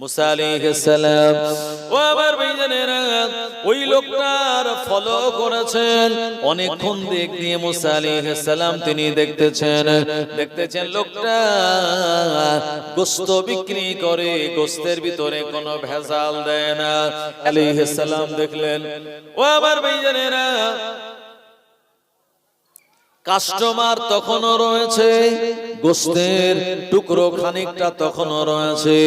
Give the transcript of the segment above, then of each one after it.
মুসা আলাইহিস সালাম। ও আমার ভাইজানেরা, ওই লোকটার ফলো করেছেন অনেকক্ষণ দিক দিয়ে মুসা আলাইহিস সালাম তিনি দেখতেছেন লোকটা গোশত বিক্রি করে, গোশতের ভিতরে কোনো ভেজাল দেয় না। আলাইহিস সালাম দেখলেন, ও আমার ভাইজানেরা, কাস্টমার তখনও রয়েছে, গোশতের টুকরো খানিকটা তখনও রয়েছে।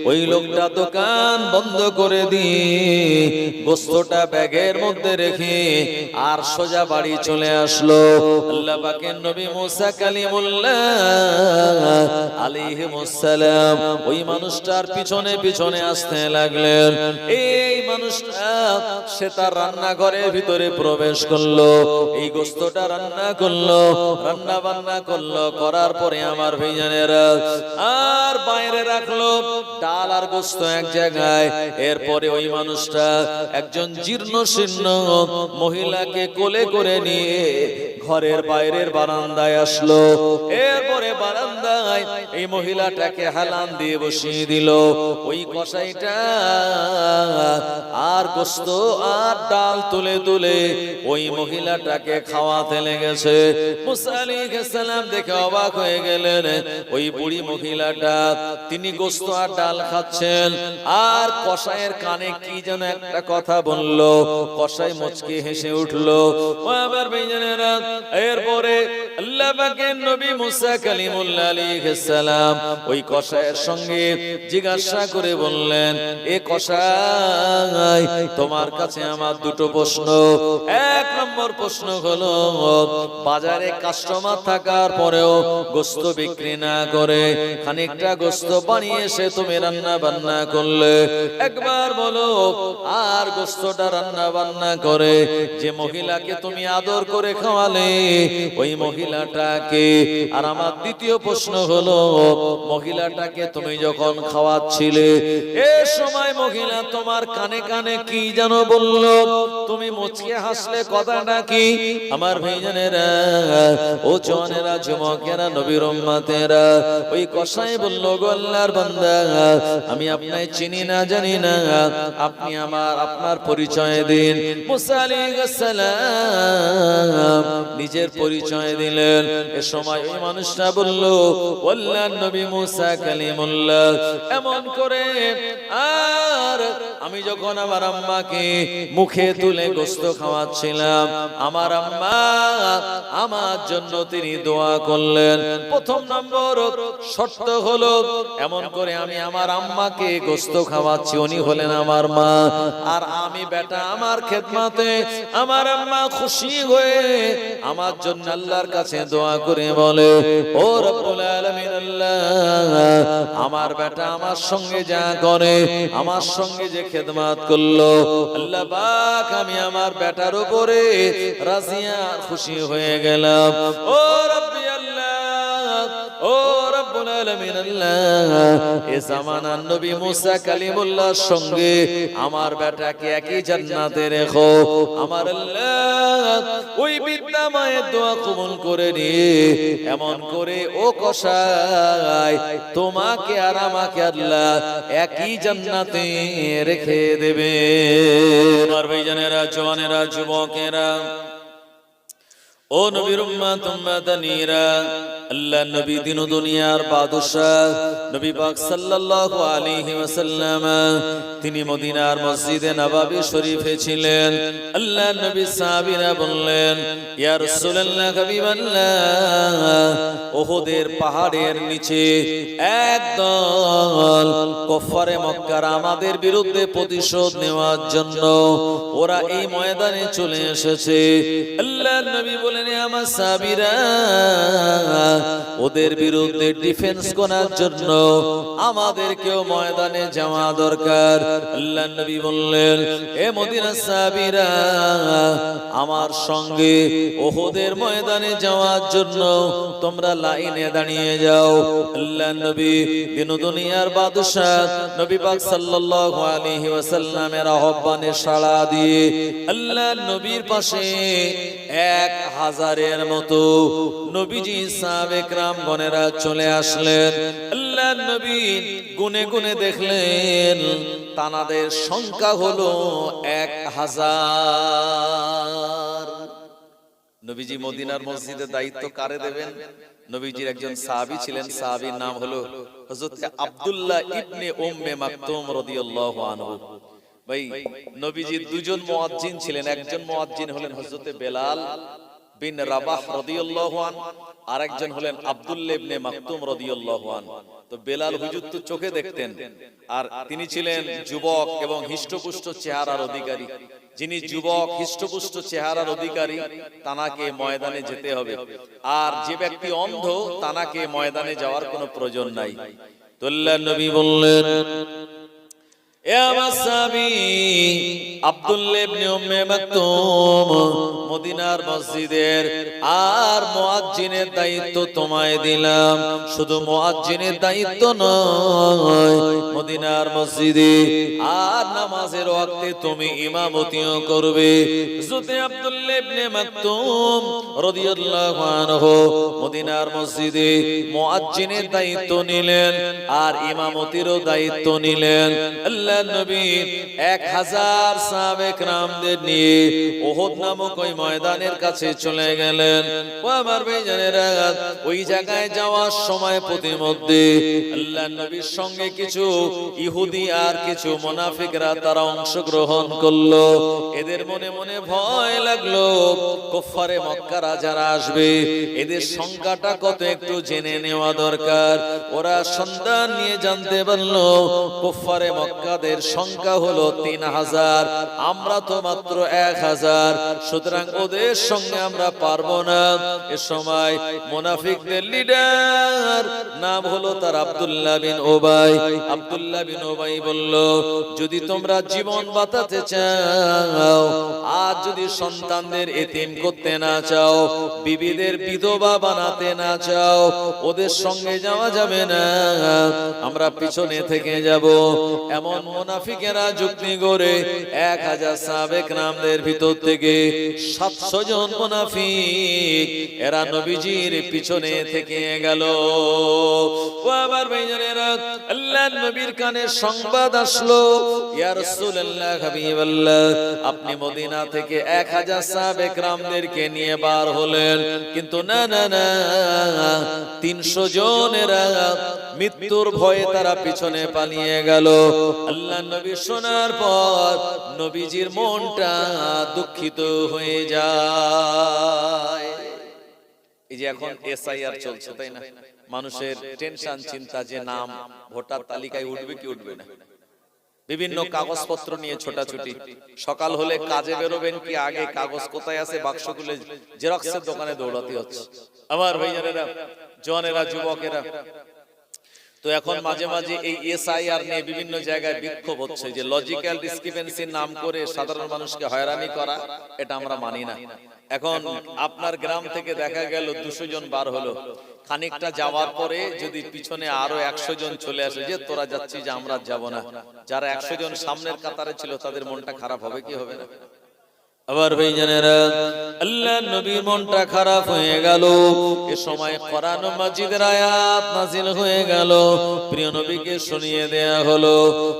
ওই লোকটা দোকান বন্ধ করে দিয়ে গোশতটা ব্যাগের মধ্যে রেখে আর সোজা বাড়ি চলে আসলো। আল্লাহ পাকের নবী মুসা কালিমুল্লাহ আলাইহিস সালাম ওই মানুষটার পিছনে পিছনে আসতে লাগলেন। এই মানুষটা সে তার রান্নাঘরের ভিতরে প্রবেশ করলো, এই গোশতটা রান্না করলো, রান্না বান্না করলো, করার পরে আমার ভাইজানেরা আর বাইরে রাখলো ডাল আর গোশত এক জায়গায়। এরপরে ওই মানুষটা একজন জীর্ণ শীর্ণ মহিলাকে কোলে করে নিয়ে ঘরের বাইরের বারান্দায় আসলো। এরপরে বারান্দায় এই মহিলাটাকে হেলান দিয়ে বসিয়ে দিল। ওই কসাইটা আর গোশত আর ডাল তুলে তুলে ওই মহিলাটাকে খাওয়াতে লেগেছে। মুসা আলাইহিস সালাম দেখে অবাক হয়ে গেলেন। ওই বুড়ি মহিলাটা তিনি গোশত আর ডাল খাচ্ছেন, আর কসাইয়ের কানে কি যেন একটা কথা বলল। কসাই মুচকি হেসে উঠলো। ও আমার ভাইজানেরা, এরপরে আল্লাহ পাকের নবী মুসা কালিমুল্লাহ আলাইহিস সালাম ওই কসাইয়ের সঙ্গে জিজ্ঞাসা করে বললেন, এ কসাই, তোমার কাছে আমার দুটো প্রশ্ন। এক নম্বর প্রশ্ন হলো, বাজারে কাস্টমার থাকার পরেও গোশত বিক্রি না করে খানিকটা গোশত বানিয়ে এসে তুমি রান্না বান্না করলে, একবার বলো, আর গোশতটা রান্না বান্না করে যে মহিলাকে তুমি আদর করে খাওয়ালে ওই মহিলাটাকে। আর আমার দ্বিতীয় প্রশ্ন হলো, মহিলাটাকে তুমি যখন খাওয়াচ্ছিলে এ সময় মহিলা তোমার কানে কানে কি যেন বলল, তুমি মুচকে হাসলে, কথাটা কি? আমার ভাইজানেরা, ও জওয়ানেরা, যুবকেরা, নবীর উম্মতেরা, ওই কসাই বলল, গো আল্লাহর বান্দা, আমি আপনাকে চিনি না, জানি না, আপনি আপনার পরিচয় দিন। মুসা আলাইহিস সালাম নিজের পরিচয় দিলেন। এ সময় ওই মানুষটা বলল, আল্লাহর নবী মুসা কালিমুল্লাহ, এমন করে আর আমি যখন আমার আম্মাকে মুখে তুলে গোশত খাওয়াচ্ছিলাম, আমার আম্মা আমার জন্য তিনি দোয়া করলেন। প্রথম নম্বর শর্ত হলো, এমন করে আমি আমার আম্মাকে গোশত খাওয়াচ্ছি, উনি হলেন আমার মা, আর আমি বেটা আমার খেদমতে। আমার আম্মা খুশি হয়ে আমার জন্য আল্লাহর কাছে দোয়া করে বলে, ও রব্বুল আলামিন, আল্লাহ, আমার বেটা আমার সঙ্গে যা করে, আমার সঙ্গে যে খেদমত করলো, আল্লাহ পাক আমি আমার বেটার উপরে রাজিয়া খুশি হয়ে গেলাম। ও রব্বি আল্লাহ, ও রব্বুল আলামিন, আল্লাহ, এ জামানার নবী মুসা কালিমুল্লাহর সঙ্গে আমার বেটাকে একই জান্নাতে রেখো। আমার আল্লাহ ওই বিদ্যা মায়ের দোয়া কবুল করে নিয়ে এমন করে ও কসাই তোমাকে আর আমাকে আল্লাহ একই জান্নাতে রেখে দেবে। আমার ভাইজানেরা, জওয়ানেরা, যুবকেরা, ও নবীর উম্মত উম্মতানিরা, আল্লাহ নবী দিন ও দুনিয়ার বাদশাহ নবী পাক সাল্লাল্লাহু আলাইহি ওয়াসাল্লাম তিনি মদিনার মসজিদে নববী শরীফে ছিলেন। আল্লাহ নবী সাহাবীরা বললেন, ইয়া রাসূলুল্লাহ, হাবিবাল্লাহ, উহুদের পাহাড়ের নিচে একদল কুফারে মক্কার আমাদের বিরুদ্ধে প্রতিশোধ নেওয়ার জন্য ওরা এই ময়দানে চলে এসেছে। আল্লাহ নবী বলেন, আমার সাহাবীরা, ওদের বিরুদ্ধে ডিফেন্স করার জন্য আমাদেরকেও ময়দানে যাওয়া দরকার। আল্লাহ নবী বললেন, এ মদিনার সাহাবীরা, আমার সঙ্গে উহুদের ময়দানে যাওয়ার জন্য তোমরা লাইনে দাঁড়িয়ে যাও। আল্লাহ নবী দিন ও দুনিয়ার বাদশাহ নবী পাক সাল্লাল্লাহু আলাইহি ওয়াসাল্লামের আহ্বানে সাড়া দিয়ে আল্লাহ নবীর পাশে 1000-এর মতো নবীজি সাহাবে কেরামগণেরা চলে আসলেন। আল্লাহ আল্লাহর নবী গুনে গুনে দেখলেন তানাদের সংখ্যা হলো 1000। নবীজি মদিনার মসজিদে দায়িত্ব কারে দেবেন? নবীজির একজন সাহাবী ছিলেন, সাহাবীর নাম হলো হযরত আব্দুল্লাহ ইবনে উম্মে মাকতুম রাদিয়াল্লাহু আনহু। ভাই নবীজির দুজন মুয়াজ্জিন ছিলেন, একজন মুয়াজ্জিন হলেন হযরত বেলাল বিন রাবাহ রাদিয়াল্লাহু আন, আরেকজন হলেন আব্দুল্লাহ ইবনে মাকতুম রাদিয়াল্লাহু আন। তো বেলাল হুজুর তো চোখে দেখতেন, আর তিনি ছিলেন যুবক এবং হিষ্টপুষ্ট চেহারার অধিকারী। যিনি যুবক হিষ্টপুষ্ট চেহারার অধিকারী তানাকে ময়দানে যেতে হবে, আর যে ব্যক্তি অন্ধ তানাকে ময়দানে যাওয়ার কোনো প্রয়োজন নাই। তো আল্লাহর নবী বললেন, এ আমার সাহাবী আব্দুল্লাহ ইবনে উম্মে মাকতুম, মদিনার মসজিদের আর মুয়াজ্জিনের দায়িত্ব তোমায় দিলাম। শুধু মুয়াজ্জিনের দায়িত্ব নয়, মদিনার মসজিদে আর নামাজের ওয়াক্তে তুমি ইমামতিও করবে। হযরত আব্দুল্লাহ ইবনে মাকতুম রাদিয়াল্লাহু আনহু মদিনার মসজিদে মুয়াজ্জিনের দায়িত্ব নিলেন আর ইমামতিরও দায়িত্ব নিলেন। আল্লাহর নবী 1000 সাহাবে کرامদের নিয়ে উহুদ নামক ওই ময়দানের কাছে চলে গেলেন। ও আমার ভাইজানেরা, ওই জায়গায় যাওয়ার সময় প্রতিমধ্যে আল্লাহর নবীর সঙ্গে কিছু ইহুদি আর কিছু মুনাফিকরা তারা অংশগ্রহণ করলো। এদের মনে মনে ভয় লাগলো, কুফারে মক্কারা যারা আসবে এদের সংখ্যাটা কত একটু জেনে নেওয়া দরকার। ওরা সন্ধান নিয়ে জানতে পারলো কুফারে মক্কাদের সংখ্যা হলো 3000, আমরা তো মাত্র 1000, সুতরাং ওদের সঙ্গে আমরা পারবো না। এ সময় মুনাফিকদের লিডার নাম হলো তার আব্দুল্লাহ বিন উবাই। আব্দুল্লাহ বিন উবাই বলল, যদি তোমরা জীবন বাঁচাতে চাও আর যদি সন্তানদের এতিম করতে না চাও, বিবিদের বিধবা বানাতে না চাও, ওদের সঙ্গে যাওয়া যাবে না, আমরা পিছনে থেকে যাব। এমন মুনাফিকেরা যুক্তি করে 1000 সাহাবে کرامদের ভিতর থেকে 700 জন মুনাফিক এরা নবীজির পিছনে থেকে গেল। ও আমার ভাইজানেরা, আল্লাহর নবীর কানে সংবাদ আসলো, ইয়া রাসূলুল্লাহ হাবিবাল্লাহ, আপনি মদিনা থেকে 1000 সাহাবে کرامদেরকে নিয়ে বার হলেন, কিন্তু না না না, 300 জনেরা মৃত্যুর ভয়ে তারা পিছনে পালিয়ে গেল। আল্লাহর নবী শোনার পর নবীজির মনটা দুঃখিত হয়ে যায়। এই যে এখন এসআইআর চলছে, তাই না? মানুষের টেনশন চিন্তা যে নাম ভোটার তালিকায় উঠবে কি উঠবে না, বিভিন্ন কাগজপত্র নিয়ে ছোটাছুটি। সকাল হলে কাজে বেরোবেন কি আগে কাগজ কোথায় আছে বাক্স খুলে জেরক্সের দোকানে দৌড়াতে হচ্ছে। আমার ভাইজানেরা, জওয়ানেরা, যুবকেরা, তো এখন মাঝে মাঝে এই এসআইআর নিয়ে বিভিন্ন জায়গায় বিক্ষোভ হচ্ছে যে লজিক্যাল ডিসক্রিপেন্সির নাম করে সাধারণ মানুষকে হয়রানি করা, এটা আমরা মানি না। এখন আপনার গ্রাম থেকে দেখা গেল 200 জন বার হলো, খানিকটা যাওয়ার পরে যদি পিছনে আরো 100 জন চলে আসে যে তোরা যাচ্ছিস যে আমরা যাব না, যারা 100 জন সামনের কাতারে ছিল তাদের মনটা খারাপ হবে কি হবে না? আবার ভাইজানেরা, আল্লাহর নবীর মনটা খারাপ হয়ে গেল। এ সময় কোরআন মাজিদের আয়াত নাযিল হয়ে গেল, প্রিয় নবীকে শুনিয়ে দেয়া হলো,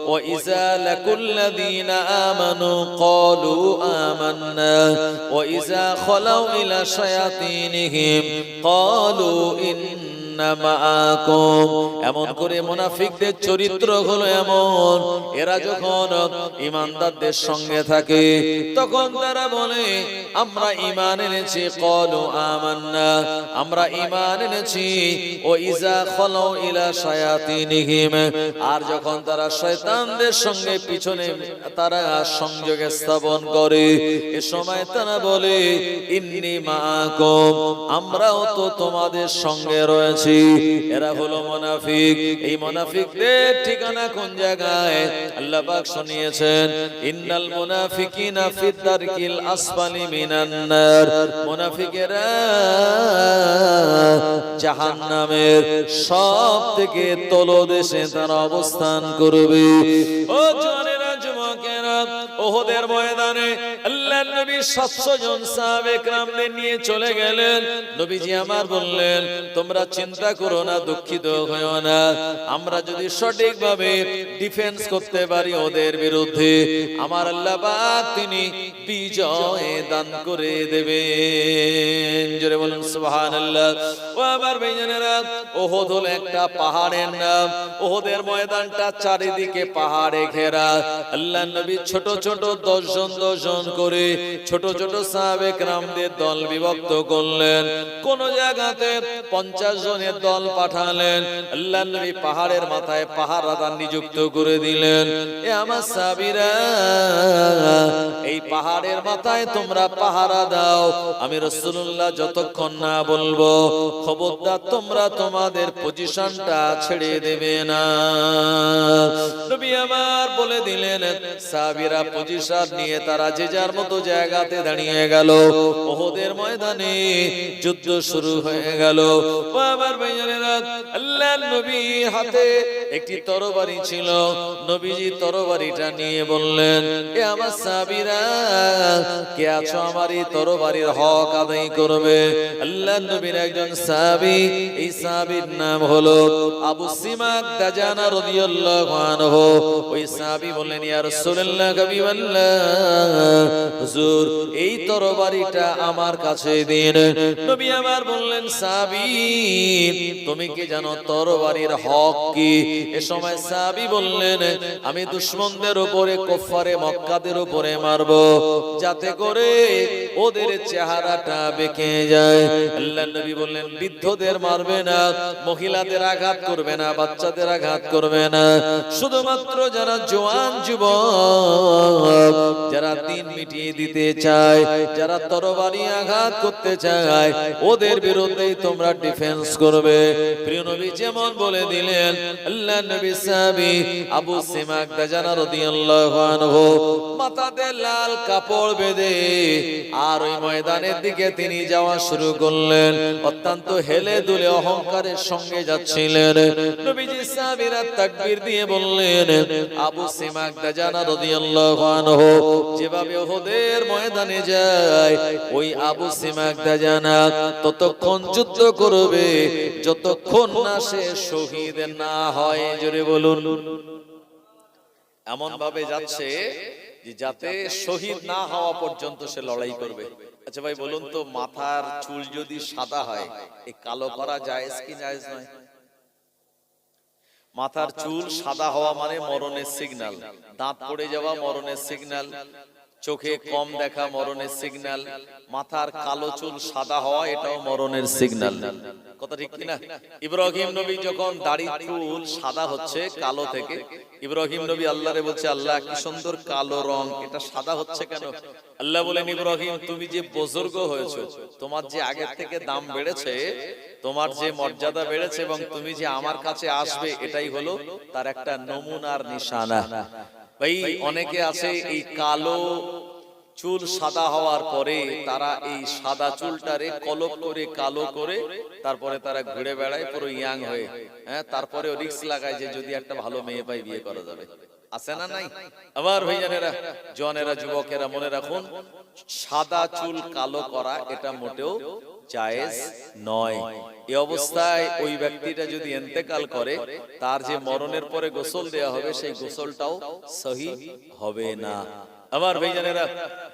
ওয়া ইযা লাকুল্লাযীনা আমানু ক্বালু আমান্না ওয়া ইযা খালাউ ইলা শায়াতিনহিম ক্বালু ইন্না মাআকুম। এমন করে মুনাফিকদের চরিত্র হলো এমন, এরা যখন ঈমানদারদের সঙ্গে থাকে তখন তারা বলে আমরা ঈমান এনেছি, ক্বালু আমান্না, আমরা ঈমান এনেছি, ও ইযা খালাউ ইলা শায়াতিনহিম, আর যখন তারা শয়তানদের সঙ্গে পিছনে তারা সংযোগ স্থাপন করে এ সময় তারা বলে ইন্নী মাআকুম, আমরাও তো তোমাদের সঙ্গে রয়েছি। এরা হলো মুনাফিক। এই মুনাফিকদের ঠিকানা কোন জায়গায়? আল্লাহ পাক শুনিয়েছেন, ইন্নাল মুনাফিকিনা ফিদ দারকিল আসফালি মিনান নার, মুনাফিকেরা জাহান্নামের সবথেকে তলদেশে তারা অবস্থান করবে। ও জওয়ানেরা, যুবকেরা, ও ওহদের ময়দানে আল্লাহর নবী 700 জন সাহাবে کرامদের নিয়ে চলে গেলেন। নবীজি আমার বললেন, তোমরা চিন্তা করো না, দুঃখিত হয়ো না, আমরা যদি সঠিকভাবে ডিফেন্স করতে পারি ওদের বিরুদ্ধে, আমার আল্লাহ পাক তিনি বিজয় দান করে দেবেন। জোরে বলুন সুবহানাল্লাহ। ও আমার ভাইজানেরা, ওহদ হলো একটা পাহাড়ের নাম। ওহদের ময়দানটা চারিদিকে পাহাড়ে ঘেরা। আল্লাহর নবী ছোট ছোট 10 জন করে ছোট ছোট সাহাবে کرامদের দল বিভক্ত করলেন। কোন জায়গাতে 50 জনের দল পাঠালেন। আল্লাহর নবী পাহাড়ের মাথায় পাহারাদার নিযুক্ত করে দিলেন। এ আমার সাহাবীরা, এই পাহাড়ের মাথায় তোমরা পাহারা দাও, আমি রাসূলুল্লাহ যতক্ষণ না বলবো খবরদার তোমরা তোমাদের পজিশনটা ছেড়ে দেবে না। নবী আমার বলে দিলেন, সাহাবীরা পজিশন নিয়ে তারা যে যার মতো জায়গাতে দাঁড়িয়ে গেল। ওহদের ময়দানে যুদ্ধ শুরু হয়ে গেল। ও আমার ভাইয়েরা, আল্লাহর নবীর হাতে একটি তরবারি ছিল। নবীজি তরবারিটা নিয়ে বললেন, এ আমার সাহাবীরা, কে আছো আমার এই তরবারির হক আদায় করবে? আল্লাহর নবীর একজন সাহাবী, এই সাহাবীর নাম হলো আবু সিমাক দাজানা রাদিয়াল্লাহু আনহু। ওই সাহাবী বললেন, ইয়া রাসূলুল্লাহ, হাবিবাল্লাহ, হুজুর এই তরবারিটা আমার কাছে দিন। নবী আমার বললেন, সাহাবী তুমি কি জানো তরবারির হক কি? এ সময় সাহাবী বললেন, আমি দুশমনদের উপরে, কুফারে মক্কাদের উপরে মারব, যাতে করে ওদের চেহারাটা বেঁকে যায়। আল্লাহর নবী বললেন, বৃদ্ধদের মারবে না, মহিলাদের আঘাত করবে না, বাচ্চাদের আঘাত করবে না, শুধুমাত্র যারা জওয়ান যুবক, যারা দিন মিটিয়ে দিতে চায়, যারা তরবারি আঘাত করতে চায়, ওদের বিরুদ্ধেই তোমরা ডিফেন্স করবে। প্রিয় নবী যেমন বলে দিলেন, আল্লাহর নবী সাহাবী আবু সিমাক দাজানা রাদিয়াল্লাহু আনহু মাথাতে লাল কাপড় বেঁধে আর ওই ময়দানের দিকে তিনি যাওয়া শুরু করলেন। অত্যন্ত হেলে দুলে অহংকারের সঙ্গে যাচ্ছিলেন। নবীজি সাহাবীরা তাকবীর দিয়ে বললেন, আবু সিমাক দাজানা রাদিয়াল্লাহু আনহু যেভাবে ওহদের ময়দানে যায়, ওই আবু সিমাক দাজানা ততক্ষণ যুদ্ধ করবে যতক্ষণ না সে শহীদ না হয়। জোরে বলুন। এমন ভাবে যাচ্ছে যে যাতে শহীদ না হওয়া পর্যন্ত সে লড়াই করবে। আচ্ছা ভাই বলুন তো, মাথার চুল যদি সাদা হয়, এই কালো করা জায়েজ কি জায়েজ নয়? মাথার চুল সাদা হওয়া মানে মরণের সিগন্যাল, দাঁত পড়ে যাওয়া মরণের সিগন্যাল, চোখে কম দেখা মরণের সিগন্যাল, মাথার কালো চুল সাদা হওয়া এটাও মরণের সিগন্যাল। কথা ঠিক কিনা? ইব্রাহিম নবী যখন দাড়ি চুল সাদা হচ্ছে কালো থেকে, ইব্রাহিম নবী আল্লাহরে বলছে, আল্লাহ কি সুন্দর কালো রং, এটা সাদা হচ্ছে কেন? আল্লাহ বলেন, ইব্রাহিম তুমি যে বুজুর্গ হয়েছো, তোমার যে আগের থেকে দাম বেড়েছে, তোমার যে মর্যাদা বেড়েছে, এবং তুমি যে আমার কাছে আসবে, এটাই হলো তার একটা নমুনার নিশানা। ভাই অনেকে আছে এই কালো চুল সাদা হওয়ার পরে তারা এই সাদা চুলটারে কলপ করে কালো করে তারপরে তারা ঘুরে বেড়ায় পুরো ইয়াং হয়ে। হ্যাঁ, তারপরে রিস্ক লাগায় যে যদি একটা ভালো মেয়ে পাই বিয়ে করা যাবে। আছে না নাই? আমার ভাইজানেরা, জওয়ানেরা, যুবকেরা, মনে রাখুন, সাদা চুল কালো করা এটা মোটেও জায়েজ নয়। এই অবস্থায় ওই ব্যক্তিটা যদি ইন্তেকাল করে, তার যে মরণের পরে গোসল দেয়া হবে, সেই গোসলটাও সহি হবে না। আমার ভাইজানেরা,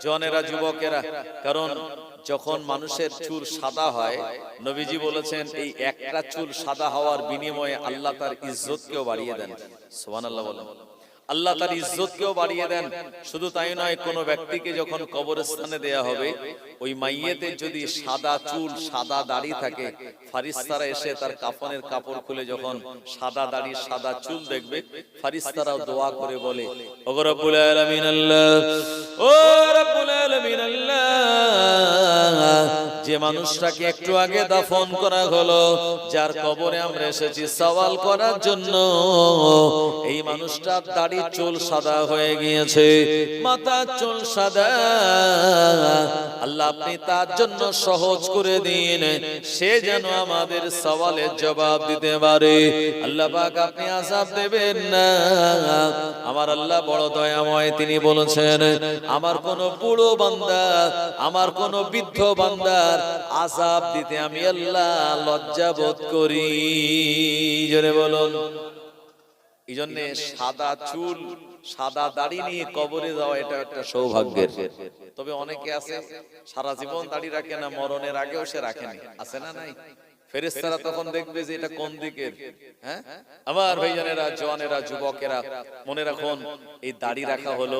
জওয়ানেরা, যুবকেরা, কারণ যখন মানুষের চুল সাদা হয়, নবীজি বলেছেন এই একটা চুল সাদা হওয়ার বিনিময়ে আল্লাহ তার ইজ্জতকেও বাড়িয়ে দেন। সুবহানাল্লাহ বলেন। আল্লাহ তার ইজ্জতকেও বাড়িয়ে দেন। শুধু তাই নয়, কোন ব্যক্তিকে যখন কবরস্থানে দেয়া হবে, ওই মাইয়েতের যদি সাদা চুল সাদা দাড়ি থাকে, ফারিস্তারা এসে তার কাফনের কাপড় খুলে যখন সাদা দাড়ি সাদা চুল দেখবে, ফারিস্তারাও দোয়া করে বলে, ও রব্বুল আলামিন আল্লাহ, ও রব্বুল আলামিন আল্লাহ, যে মানুষটাকে একটু আগে দাফন করা হলো, যার কবরে আমরা এসেছি সওয়াল করার জন্য, এই মানুষটার দাড়ি চুল সাদা হয়ে গিয়েছে, মাথা চুল সাদা। আল্লাহ আপনি তার জন্য সহজ করে দিন, সে যেন আমাদের সওয়ালের জবাব দিতে পারে। আল্লাহ পাক আপনি আযাব দেবেন না। আমার আল্লাহ বড় দয়াময়, তিনি বলেছেন আমার কোন বুড়ো বান্দা, আমার কোন বৃদ্ধ বান্দার আযাব দিতে আমি আল্লাহ লজ্জা বোধ করি। জোরে বলুন। এই জন্য সাদা চুল সাদা দাড়ি নিয়ে কবরে যাওয়া এটা একটা সৌভাগ্যের। তবে অনেকে আছে সারা জীবন দাড়ি রাখে না, মরণের আগেও সে রাখেনি, আছে না নাই? ফেরেশতারা তখন দেখবে যে এটা কোন দিকের। হ্যাঁ আমার ভাইজানেরা, জওয়ানেরা, যুবকেরা, মনে রাখুন এই দাড়ি রাখা হলো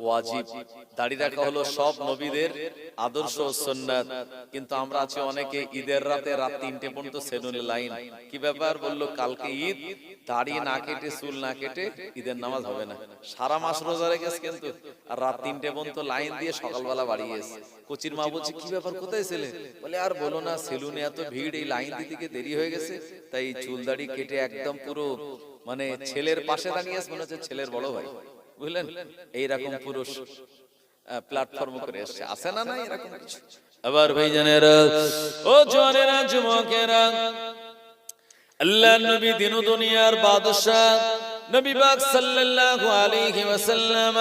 ওয়াজিব, দাড়ি রাখা হলো সব নবীদের আদর্শ ও সুন্নাত। কিন্তু আমরা আছি অনেকে ঈদের রাতে রাত 3টে পর্যন্ত সেলুনে লাইন। কি ব্যাপার? বললো কালকে ঈদ, দাড়ি না কেটে চুল না কেটে ঈদের নামাজ হবে না। সারা মাস রোজা রেখেছে কিন্তু আর রাত 3টে পর্যন্ত লাইন দিয়ে সকালবেলা বাড়ি এসে কোচির মা বলছে কি ব্যাপার, কোথায় ছেলে? বলে আর বলো না, সেলুনে এত ভিড়, এই লাইন দিতে দেরি হয়ে গেছে, তাই চুল দাড়ি কেটে একদম পুরো মানে ছেলের পাশে দাঁড়িয়ে আছে, মনে হচ্ছে ছেলের বড় ভাই, বুঝলেন? এইরকম পুরুষ প্ল্যাটফর্ম করে এসছে, আছে না নাই এরকম কিছু? আবার ভাইজানেরা, ও জওয়ানেরা, যুবকেরা, আল্লাহ নবী দিন দুনিয়ার বাদশা নবী পাক সাল্লাল্লাহু আলাইহি ওয়াসাল্লাম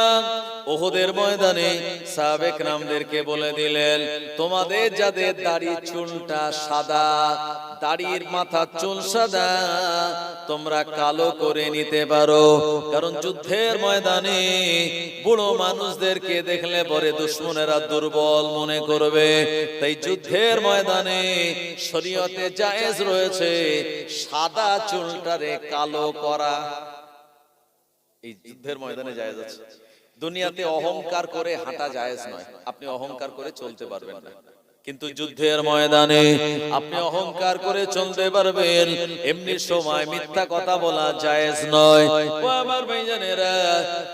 উহুদের ময়দানে সাহাবে کرامদেরকে বলে দিলেন, তোমাদের যাদের দাড়ি চুলটা সাদা, দাড়ির মাথা চুল সাদা, তোমরা কালো করে নিতে পারো। কারণ যুদ্ধের ময়দানে বুড়ো মানুষদেরকে দেখলে পরে দুশমনেরা দুর্বল মনে করবে। তাই যুদ্ধের ময়দানে শরীয়তে জায়েজ রয়েছে সাদা চুলটারে কালো করা। এই যুদ্ধের ময়দানে জায়েজ আছে। দুনিয়াতে অহংকার করে হাঁটা জায়েজ নয়, আপনি অহংকার করে চলতে পারবেন না। কিন্তু যুদ্ধের ময়দানে আপনি অহংকার করে চলতে পারবেন। এমনি সময় মিথ্যা কথা বলা জায়েজ নয়। ও আমার ভাইজানেরা,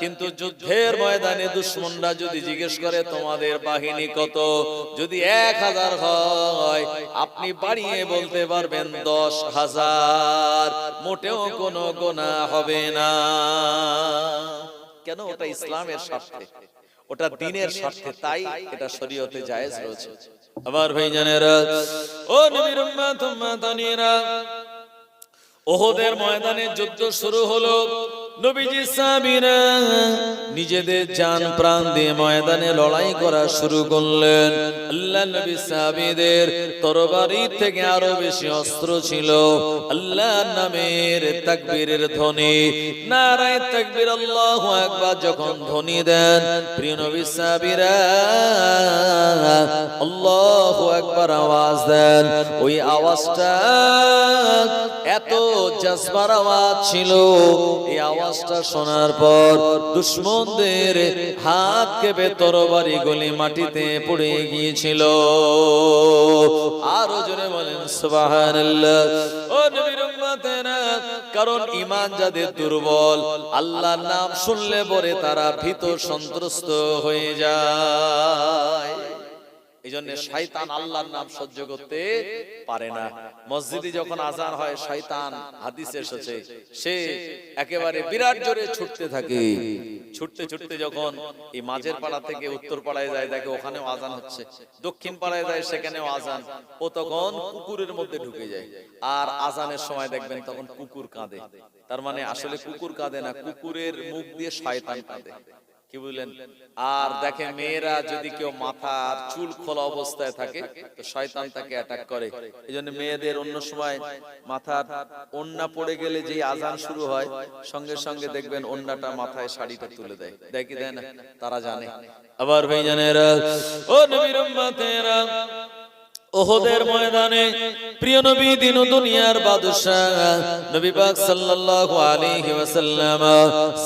কিন্তু যুদ্ধের ময়দানে দুশমনরা যদি জিজ্ঞেস করে তোমাদের বাহিনী কত, যদি 1000 হয়, আপনি বাড়িয়ে বলতে পারবেন 10,000, মোটেও কোনো গুনাহ হবে না। কেন? ওটা ইসলামের স্বার্থে, ওটা দ্বীনের স্বার্থে, তাই এটা শরীয়তে জায়েজ রয়েছে। আমার ভাইজানেরা, ও নবীর উম্মত উম্মতানিরা, উহুদের ময়দানে যুদ্ধ শুরু হলো। নবীজি সাহাবীরা নিজেদের জান প্রাণ দিয়ে ময়দানে লড়াই করা শুরু করলেন। আল্লাহ নবী সাহাবীদের তরবারি থেকে আরো বেশি অস্ত্র ছিল। আল্লাহর নামের তাকবীরের ধ্বনি, নারায়ে তাকবীর, আল্লাহু আকবার যখন ধ্বনি দেন, প্রিয় নবী সাহাবীরা আল্লাহু আকবার আওয়াজ দেন। ওই আওয়াজটা এত জজবার আওয়াজ ছিল, এই আওয়াজটা শোনার পর দুশমনদের হাত কেঁপে তরবারি গলি মাটিতে পড়ে গিয়েছিল। আরো জোরে বলেন সুবহানাল্লাহ। ও নবীর উম্মতেরা, কারণ ঈমান যাদের দুর্বল, আল্লাহর নাম শুনলে পরে তারা ভীত সন্ত্রস্ত হয়ে যায়। এই জন্য শয়তান আল্লাহর নাম সহ্য করতে পারে না। মসজিদে যখন আজান হয়, শয়তান, হাদিসে এসেছে, সে একেবারে বিরাট জোরে ছুটতে থাকে। ছুটতে ছুটতে যখন এই মাঝের পাড়া থেকে উত্তর পাড়ায় যায়, দেখে ওখানেও আজান হচ্ছে, দক্ষিণ পাড়ায় যায়, সেখানেও আজান, ও তখন কুকুরের মধ্যে ঢুকে যায়। আর আজানের সময় দেখবেন তখন কুকুর কাঁদে। তার মানে আসলে কুকুর কাঁদে না, কুকুরের মুখ দিয়ে শয়তান কাঁদে। কি বুঝলেন? আর দেখে মেয়েরা যদি কেউ মাথার চুল খোলা অবস্থায় থাকে, তো শয়তান তাকে অ্যাটাক করে। এইজন্য মেয়েদের অন্য সময় মাথার ওড়না পড়ে গেলে যে আজান শুরু হয়, সঙ্গে সঙ্গে দেখবেন ওড়নাটা মাথায়, শাড়িটা তুলে দেয়। দেয় কি দেয় না? তারা জানে। আবার ভাইজানেরা, ও নবীর উম্মতেরা, উহুদের ময়দানে প্রিয় নবী দিন দুনিয়ার বাদশা নবী পাক সাল্লাল্লাহু আলাইহি ওয়াসাল্লাম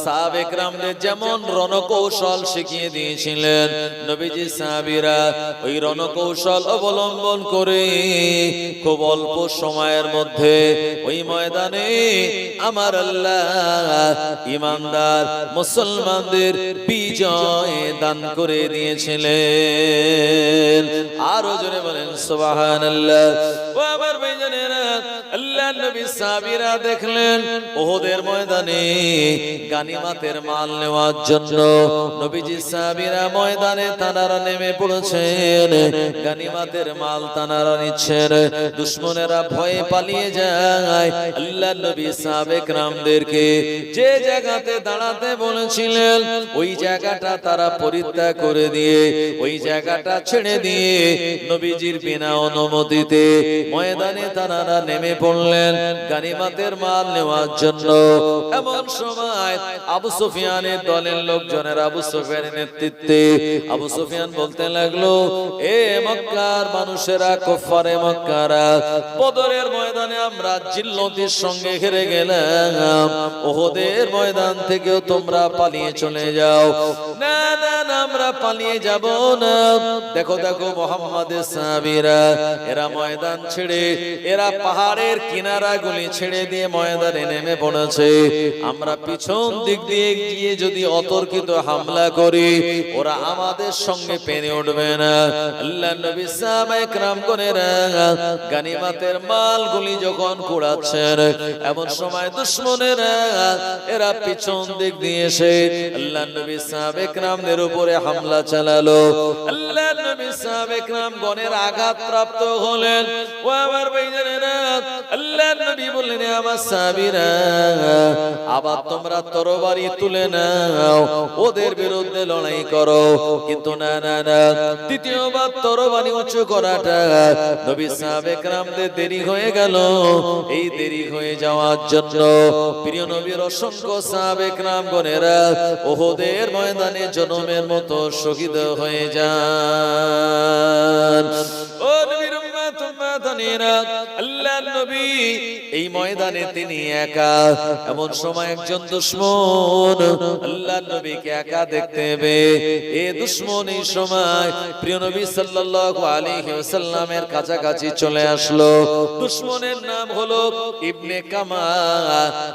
সাহাবে کرامদের যেমন রণকৌশল শিখিয়ে দিয়েছিলেন, নবীজি সাহাবীরা ওই রণকৌশল অবলম্বন করে খুব অল্প সময়ের মধ্যে ওই ময়দানে আমার আল্লাহ ঈমানদার মুসলমানদের বিজয় দান করে দিয়েছিলেন। আরো জোরে বলেন সুবহানাল্লাহ। সুবহানাল্লাহ। ও আমার ভাইজানেরা, আল্লাহর নবী সাহাবীরা দেখলেন উহুদের ময়দানে গানিমাতের মাল নেওয়ার জন্য নবীজি সাহাবীরা ময়দানে তানারা নেমে পড়েছেন, গানিমাতের মাল তানারা নিচ্ছেন। দুশমনেরা ভয়ে পালিয়ে যায়। আল্লাহর নবী সাহাবে کرامদেরকে যে জায়গাতে দাঁড়াতে বলেছিলেন ওই জায়গাটা তারা পরিত্যাগ করে দিয়ে ওই জায়গাটা ছেড়ে দিয়ে নবীজির বিনা অনুমতিতে ময়দানে তারা নেমে পড়লেন গানিমাতের মাল নেওয়ার জন্য। এমন সময় আবু সুফিয়ানের দলের লোকজনের আবু সুফিয়ানের নেতৃত্বে আবু সুফিয়ান বলতে লাগলো, এ মক্কার মানুষেরা, কুফারে মক্কারা, বদরের ময়দানে আমরা জিল্লতির সঙ্গে হেরে গেলাম, উহুদের ময়দান থেকেও তোমরা পালিয়ে চলে যাও। না না না, আমরা পালিয়ে যাব না। দেখো দেখো মুহাম্মাদের সাহাবীরা এরা ময়দান ছেড়ে, এরা পাহাড়ের কিনারাগুলি ছেড়ে দিয়ে ময়দানে নেমে পড়েছে। আমরা পিছন দিক দিয়ে গিয়ে যদি অতর্কিত হামলা করি ওরা আমাদের সঙ্গে পেরে উঠবে না। আল্লাহর নবী সাহাবায়ে کرامগণেরা গানিমাতের মালগুলি যখন কুড়াচ্ছেন এমন সময় দুশমনেরা এরা পিছন দিক দিয়ে এসে আল্লাহর নবী সাহাবায়ে کرامদের উপরে হামলা চালালো। আল্লাহর নবী সাহাবায়ে کرامগণের আঘাতপ্রাপ্ত হলেন। ও আমার ভাইজানেরা, আল্লাহর নবী বললেন, আমার সাহাবীরা আবার তোমরা তরবারি তুলে নাও, ওদের বিরুদ্ধে লড়াই করো। কিন্তু না না না, দ্বিতীয়বার তরবারি উঁচু করাটা নবী সাহাবায়ে کرامদের দেরি হয়ে গেল। এই দেরি হয়ে যাওয়ার জন্য প্রিয় নবীর অসংখ্য সাহাবায়ে کرامগণেরা উহুদের ময়দানে জনমের মতো শহীদ হয়ে যান। ও নবীর উম্মত উম্মতানিরা, আল্লাহর নবী এই ময়দানে তিনি একা। এমন সময় একজন দুশমন আল্লাহর নবীকে একা দেখতে পেয়ে এই দুশমন এই সময় প্রিয় নবী সাল্লাল্লাহু আলাইহি ওয়াসাল্লামের কাছাকাছি চলে আসলো। দুশমনের নাম হলো ইবনে কামা।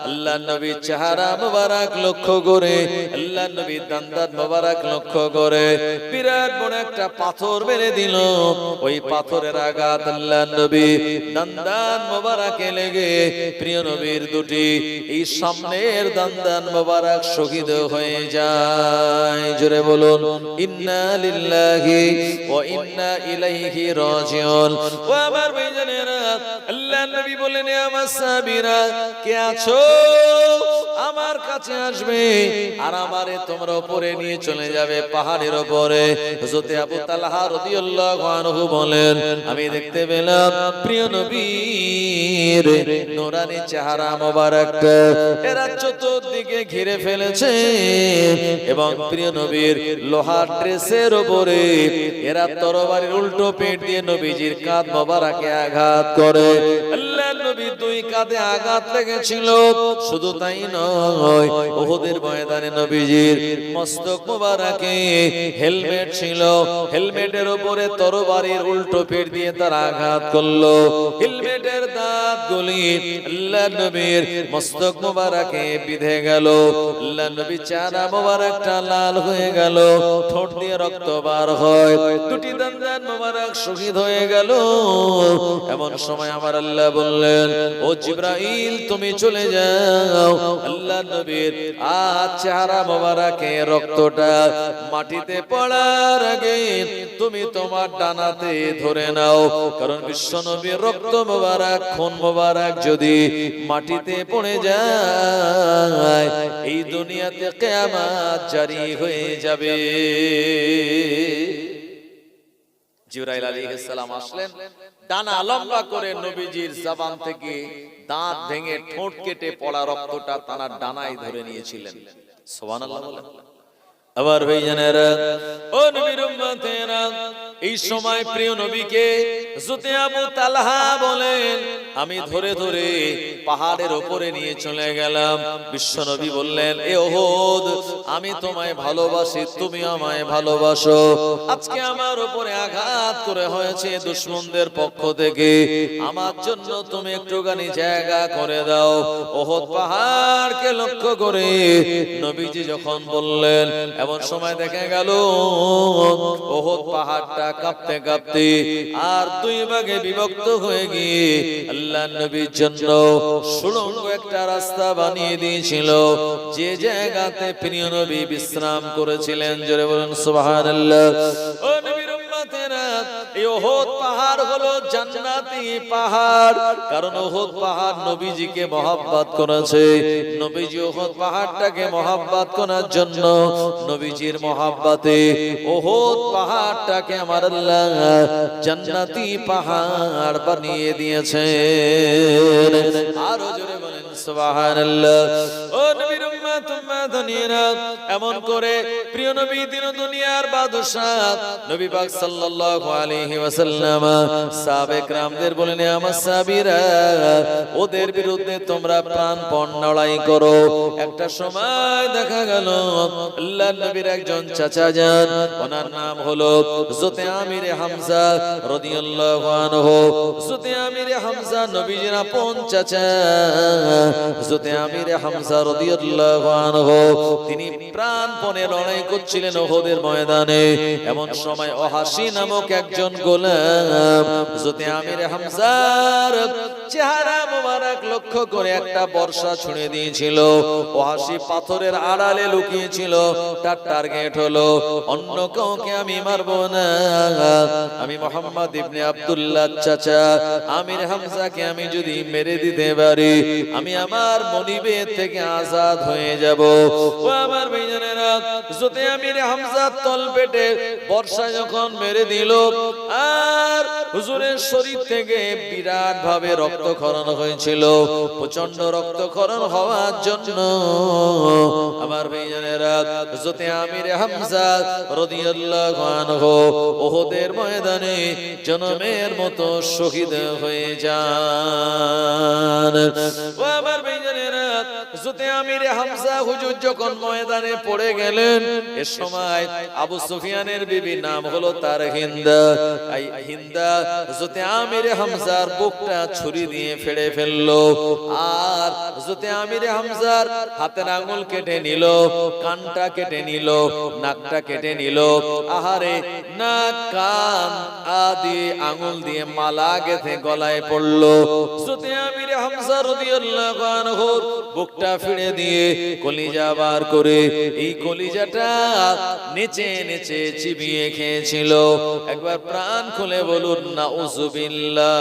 আল্লাহর নবীর চেহারা মোবারক লক্ষ্য করে, আল্লাহর নবীর দান্দান মোবারক লক্ষ্য করে বিরাট বড় একটা পাথর মেরে দিল। ওই পাথরের আঘাত আল্লাহর নবী দান্দান মোবারকে লেগে প্রিয় নবীর দুটি এই সামনের দান্দান মোবারক শহীদ হয়ে যায়। জোরে বলুন, ইন্না লিল্লাহি ওয়া ইন্না ইলাইহি রাজিউন। ও আমার ভাইজানেরা, আল্লাহর নবী বলেন, আমার সাহাবীরা কে আছো আমার কাছে আসবে আর আমারে তোমরা উপরে নিয়ে চলে যাবে পাহাড়ের উপরে। হযরত আবু তালহা রাদিয়াল্লাহু আনহু বলেন, আমি দেখতে পেলাম প্রিয় নবীর নূরানী চেহারা মোবারকটা এরা চতুর্দিকে ঘিরে ফেলেছে এবং প্রিয় নবীর লোহার ড্রেসের উপরে এরা তরবারির উল্টো পেট দিয়ে নবীজির কাঁধ মোবারকে আঘাত করে। আল্লাহর নবীর দুই কাঁধে আঘাত লেগেছিল। শুধু তাই নয়, উহুদের ময়দানে নবীজির মস্তক মোবারকে হেলমেট ছিল, হেলমেটের উপরে তরবারির উল্টো পেট দিয়ে তার আঘাত করলো। হেলমেটের দাঁতগুলি আল্লাহর নবীর মস্তক মোবারকে বিঁধে গেল। আল্লাহর নবীর চেহারা মোবারকটা লাল হয়ে গেল, ঠোঁট দিয়ে রক্ত বার হয়, দুটি দান্দান মোবারক শহীদ হয়ে গেল। এমন সময় আমার আল্লাহ বললেন, ও জিবরাইল তুমি চলে যাও, আল্লাহর নবীর চেহারা মোবারকে রক্তটা মাটিতে পড়ার আগে তুমি তোমার ডানাতে ধরে নাও, কারণ বিশ্ব নবীর রক্ত মোবারক খুন মোবারক যদি মাটিতে পড়ে যায় এই দুনিয়াতে কিয়ামত জারি হয়ে যাবে। জিবরাইল আলাইহিস সালাম আসলেন, ডানা লম্বা করে নবীজির জবান থেকে দাঁত ভেঙে ঠোঁট কেটে পড়া রক্তটা তার ডানায় ধরে নিয়েছিলেন। সুবহানাল্লাহ বলেন। আবার ভাইজানেরা, ও নবীর উম্মতেরা, এই সময় প্রিয় নবীকে হযরত আবু তালহা বলেন, আমি ধরে ধরে পাহাড়ের উপরে নিয়ে চলে গেলাম। বিশ্ব নবী বললেন, এ উহুদ, আমি তোমায় ভালোবাসি, তুমি আমায় ভালোবাসো। আজকে আমার উপরে আঘাত করে হয়েছে দুশমনদের পক্ষ থেকে, আমার জন্য তুমি একটুখানি জায়গা করে দাও। উহুদ পাহাড়কে লক্ষ্য করে নবীজি যখন বললেন, এমন সময় দেখা গেল উহুদ পাহাড়টা কাঁপতে কাঁপতে আর দুই ভাগে বিভক্ত হয়ে গিয়ে আল্লাহ নবীর জন্য সুড়ঙ্গ একটা রাস্তা বানিয়ে দিয়েছিল, যে জায়গাতে প্রিয় নবী বিশ্রাম করেছিলেন। জোরে বলুন সুবহানাল্লাহ। ও নবীর উম্মতেরা, এই উহুদ পাহাড় হলো জান্নাতি পাহাড়, কারণ উহুদ পাহাড় নবীজিকে মহব্বত করেছে। নবীজি উহুদ পাহাড়টাকে মহব্বত করার জন্য নবীজির মহব্বতে উহুদ পাহাড়টাকে আমার আল্লাহ জান্নাতি পাহাড় বানিয়ে দিয়েছেন। আরো জোরে বলেন সুবহানাল্লাহ। ও নবীর উম্মত উম্মতনিরা, এমন করে প্রিয় নবী দিন দুনিয়ার বাদশা নবী পাক সাল্লাল্লাহু আলাইহি ওয়াসাল্লাম সাহাবে کرامদের বলেন, আমার সাহাবীরা, ওদের বিরুদ্ধে তোমরা প্রাণপণ লড়াই করো। একটা সময় দেখা গেল আল্লাহর নবীর একজন চাচা যান, ওনার নাম হলো হযরত আমির হামজা রাদিয়াল্লাহু আনহু। হযরত আমির হামজা নবীজির আপন চাচা। হযরত আমির হামজা রাদিয়াল্লাহু আনহু তিনি প্রাণপণে লড়াই করছিলেন উহুদের ময়দানে। এমন সময় ওহাসি নামক একজন গোলাম হযরত আমির হামজার চেহারা মোবারক লক্ষ্য করে একটা বর্ষা ছুঁড়ে দিয়েছিল। ওহাসি পাথরের আড়ালে লুকিয়ে ছিল। তার টার্গেট হলো, অন্য কাউকে আমি মারবো না, আমি মুহাম্মদ ইবনে আব্দুল্লাহ চাচা আমির হামজাকে আমি যদি মেরে দিতে পারি, আমি আমার মনিবের থেকে আজাদ হয়ে যাব। ও আমার ভাইজানেরা, হযরত আমির হামজা তল পেটে বর্ষা যখন মেরে দিল, আর হুজুরের শরীর থেকে বিরাট ভাবে রক্তক্ষরণ হয়েছিল। প্রচন্ড রক্তক্ষরণ হওয়ার জন্য আমার ভাইজানেরা হযরত আমির হামজা রাদিয়াল্লাহু আনহু উহুদের ময়দানে জনমের মতো শহীদ হয়ে যান। ও আমার ভাইজানেরা, হযরত আমির হামজা হুজুর যখন ময়দানে পড়ে গেলেন, এ সময় আবু সুফিয়ানের বিবি নাম হলো তার হিন্দা। এই হিন্দা হযরত আমির হামজার বুকটা ছুরি দিয়ে ফেড়ে ফেললো, আর হযরত আমির হামজার হাতের আঙ্গুল কেটে নিল, কানটা কেটে নিল, নাকটা কেটে নিল। আহারে, নাক কান আদি আঙ্গুল দিয়ে মালা গেঁথে গলায় পড়লো। হযরত আমির হামজা রাদিয়াল্লাহু আনহু বুকটা ফিরে দিয়ে কলিজা বার করে এই কলিজাটা নেচে নেচে চিবিয়ে খেয়েছিল। একবার প্রাণ খুলে বলুন নাউযুবিল্লাহ।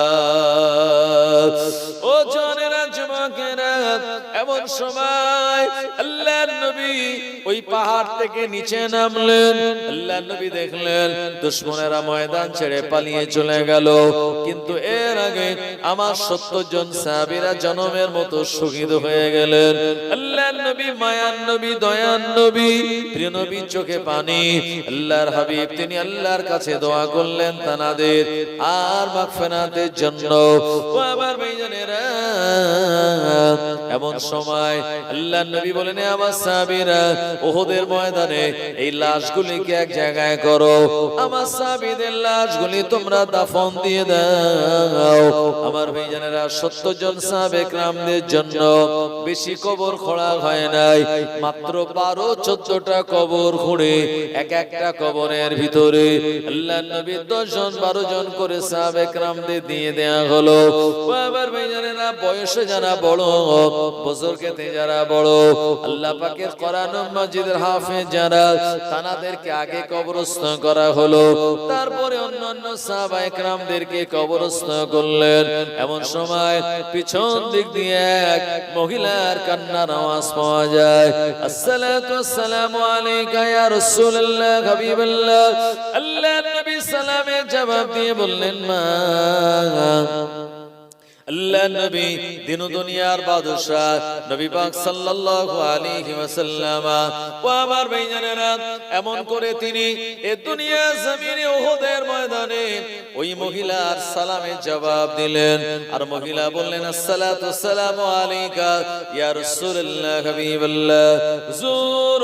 ও জানেরা, যুবকেরা, এমন সময় আল্লাহর নবী ওই পাহাড় থেকে নিচে নামলেন। আল্লাহর নবী দেখলেন দুশমনেরা ময়দান ছেড়ে পালিয়ে চলে গেল, কিন্তু এর আগে আমার 70 জন সাহাবীরা জনমের মতো শহীদ হয়ে গেলেন। আল্লাহর নবী মায়ার নবী, দয়ার নবী, প্রিয় নবী চোখে পানি। আল্লাহর হাবিব তিনি আল্লাহর কাছে দোয়া করলেন তানাদের আর মাগফিরাতের জন্য। ও আমার ভাইজানেরা, এমন সময় আল্লাহর নবী বলেন, আমার সাহাবীরা, উহুদের ময়দানে এই লাশগুলিকে এক জায়গায় করো, আমার সাহাবীদের লাশগুলি তোমরা দাফন দিয়ে দাও। আমার ভাইজানেরা, 70 জন সাহাবে کرامদের জন্য বেশি কবর খোঁড়া হয় নাই, মাত্র 12-14টা কবর খুঁড়ে এক একটা কবরের ভিতরে আল্লাহর নবী 10 জন 12 জন করে সাহাবে کرامদের দিয়ে দেয়া হলো। বাবার ভাইজানেরা, বয়সে যারা বড়, বুজুর্গেতে যারা বড়, আল্লাহ পাকের কোরআন মাজিদের হাফেজ যারা, তানাদেরকে আগে কবরস্থ করা হলো, তারপরে অন্যান্য সাহাবায়ে کرامদেরকে কবরস্থ করলেন। এমন সময় পিছন দিক দিয়ে এক মহিলার কান্নার আওয়াজ পাওয়া যায়। আসসালাতু ওয়াসসালামু আলাইকা ইয়া রাসূলুল্লাহ হাবিবাল্লাহ। আল্লাহর নবী সালামের জবাব দিয়ে বললেন, মা। আল্লাহ নবী দিন দুনিয়ার বাদশা নবী পাক সাল্লাল্লাহু আলাইহি ওয়াসাল্লাম। ও আমার ভাইজানেরা, এমন করে তিনি এই দুনিয়া জমিনে উহুদের ময়দানে ওই মহিলার সালামের জবাব দিলেন। আর মহিলা বললেন, আসসালাতু ওয়াসসালামু আলাইকা ইয়া রাসূলুল্লাহ হাবিবাল্লাহ। হুজুর,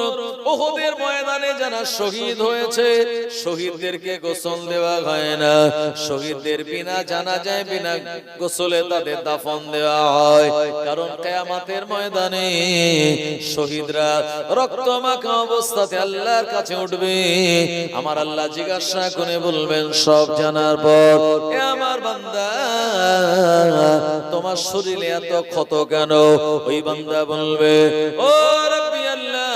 উহুদের ময়দানে যারা শহীদ হয়েছে, শহীদদেরকে গোসল দেওয়া হয় না। শহীদদের বিনা জানাজায়, বিনা গোসলে তাদের দাফন দেওয়া হয়। কারণ কিয়ামতের ময়দানে শহীদরা রক্তমাখা অবস্থাতে আল্লাহর কাছে উঠবে। আমার আল্লাহ জিজ্ঞাসা করে বলবেন সব জানার পর, এ আমার বান্দা তোমার শরীরে এত ক্ষত কেন? ওই বান্দা বলবে, ও রব্বি আল্লাহ,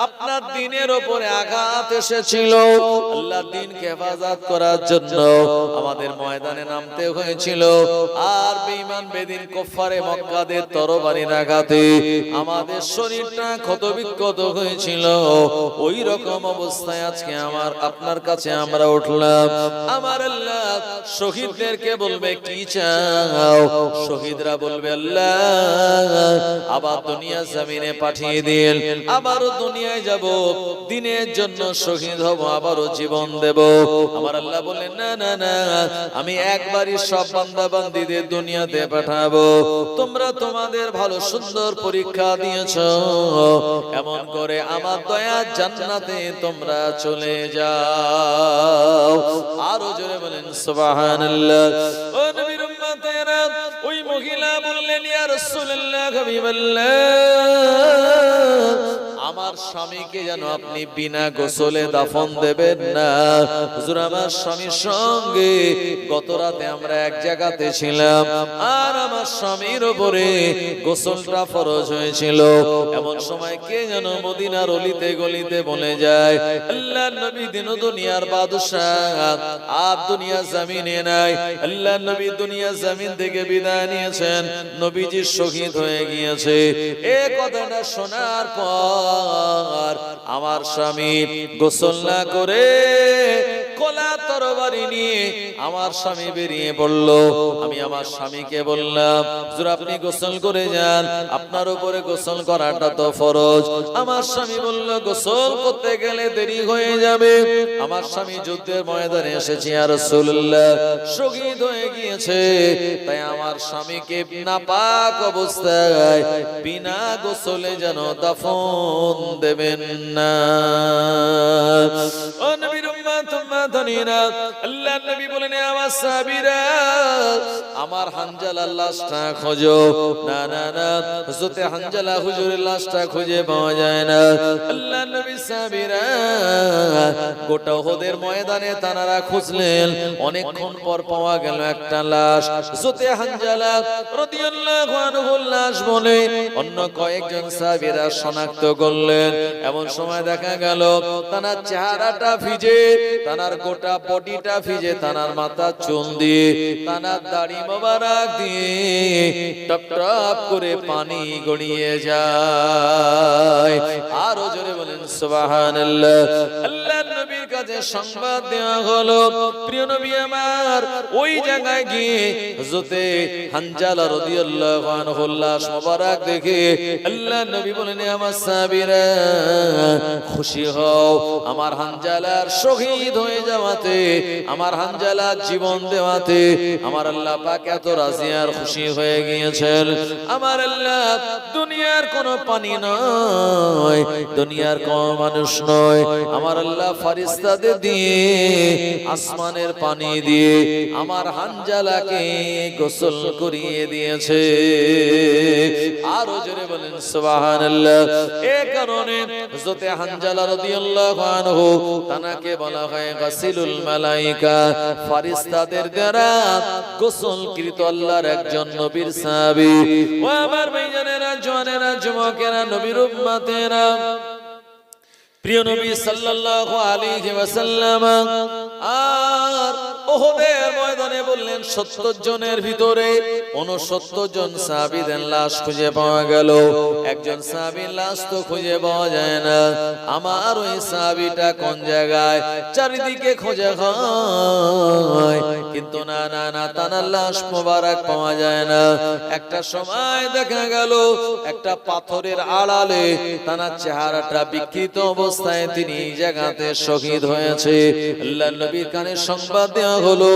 আপনার দ্বীনের উপরে আঘাত এসেছিল, আল্লাহ দ্বীনকে হেফাজত করার জন্য আমাদের ময়দানে নামতে হয়েছিল। আর বেঈমান বেদিন কুফারে মক্কাদের তরবারির আঘাতে আমাদের শরীরটা ক্ষতবিক্ষত হয়েছিল। ওই রকম অবস্থায় আজকে আপনার কাছে আমরা উঠলাম। আমার আল্লাহ শহীদদেরকে বলবে, কি চাও? শহীদরা বলবে, আল্লাহ আবার দুনিয়া জমিনে পাঠিয়ে দিন, আবারও দুনিয়ায় যাব, দ্বীনের জন্য শহীদ হব, আবারও জীবন দেব। আমার আল্লাহ বলেন, না না না, আমি একবারই সব বান্দা বান্দীদের দুনিয়াতে পাঠাবো। তোমরা তোমাদের ভালো সুন্দর পরীক্ষা দিয়েছো, এমন করে আমার দয়া জান্নাতে তোমরা চলে যাও। আরো জোরে বলেন সুবহানাল্লাহ। ও নবীর উম্মতেরা, ওই মহিলা বললেন, ইয়া রাসূলুল্লাহ, হাবিবাল্লাহ, আমার স্বামীকে যেন আপনি বিনা গোসলে দাফন দেবেন না। হুজুর, আমার স্বামীর সঙ্গে গত রাতে আমরা এক জায়গাতে ছিলাম, আর আমার স্বামীর উপরে গোসলটা ফরজ হয়েছিল। এমন সময় কে যেন মদিনার অলিতে গলিতে বলে যায়, আল্লাহর নবী দিন দুনিয়ার বাদশাহ, আর দুনিয়া জমিনে নাই। আল্লাহর নবী দুনিয়া জমিন থেকে বিদায় নিয়েছেন, নবীজি শহীদ হয়ে গিয়েছে। এই কথাটা শোনার পর আমার স্বামী গোসল না করে কোলা তরবারি নিয়ে আমার স্বামী বেরিয়ে পড়ল। আমি আমার স্বামীকে বললাম, হুজুর আপনি গোসল করে যান, আপনার উপরে গোসল করাটা তো ফরজ। আমার স্বামী বলল, গোসল করতে গেলে দেরি হয়ে যাবে। আমার স্বামী যুদ্ধের ময়দানে এসেছে, ইয়া রাসূলুল্লাহ, শহীদ হয়ে গিয়েছে, তাই আমার স্বামীকে নাপাক অবস্থায় বিনা গোসলে যেন দাফন দেবেন না। ও নবীর উম্মত উম্মতানিরা, আল্লাহর নবী বলেন, আমার সাহাবীরা, আমার হানজালার লাশটা খোঁজো। না না না, হযরত হানজালা হুজুরের লাশটা খুঁজে পাওয়া যায় না। আল্লাহর নবী সাহাবীরা গোটা উহুদের ময়দানে তানারা খুঁজলেন, অনেকক্ষণ পর পাওয়া গেল একটা লাশ। হযরত হানজালা রাদিয়াল্লাহু আনহুর লাশ বলে অন্য কয়েকজন সাহাবীরা শনাক্ত করলেন। এমন সময় দেখা গেল তানার চেহারাটা ভিজে, তানার গোটা বডিটা ভিজে, তানার মাথা চুল দিয়ে, তানার দাড়ি মোবারক দিয়ে টপ টপ করে পানি গড়িয়ে যায়। আরো জোরে বলেন সুবহানাল্লাহ। আল্লাহর নবীর কাছে সংবাদ দেওয়া হলো, প্রিয় নবী আমার ওই জায়গায় গিয়ে হযরত হানজালা রাদিয়াল্লাহু আনহু লাশ মোবারক দেখে আল্লাহর নবী বলেন, আমার সাহাবীরা খুশি হও, আমার হানজালার শহীদ হয়ে যাওয়াতে, আমার হানজালার জীবন দেওয়াতে আমার আল্লাহ পাক এত রাজি আর খুশি হয়ে গিয়েছেন। আমার আল্লাহ দুনিয়ার কোনো পানি নয়, দুনিয়ার কোনো মানুষ নয়, আমার আল্লাহ ফেরেশতাদের দিয়ে, আসমানের পানি দিয়ে আমার হানজালাকে গোসল করিয়ে দিয়েছে। আরো জোরে বলেন সুবহানাল্লাহ। এই কারণে হযরত হানজালা রাদিয়াল্লাহু আনহু তানাকে বলা হয় গাসিলুল মালাইকা, ফেরেশতাদের দ্বারা গোসলকৃত আল্লাহর একজন নবীর সাহাবী। ও আমার ভাইজানেরা, জওয়ানেরা, যুবকেরা, নবীর উম্মতেরা, প্রিয় নবী সাল্লাল্লাহু আলাইহি ওয়াসাল্লাম আর উহুদের ময়দানে বললেন 70 জনের ভিতরে 69 জন সাহাবীদের লাশ খুঁজে পাওয়া গেল, একজন সাহাবীর লাশ তো খুঁজে পাওয়া যায় না। আমার ওই সাহাবীটা কোন জায়গায়? চারিদিকে খোঁজা হয়, কিন্তু না না না, তার লাশ মোবারক পাওয়া যায় না। একটা সময় দেখা গেল একটা পাথরের আড়ালে তার চেহারাটা বিকৃত অবস্থায় তিনি এই জায়গাতে শহীদ হয়েছে। আল্লাহর নবীর কানে সংবাদ দেওয়া হলো,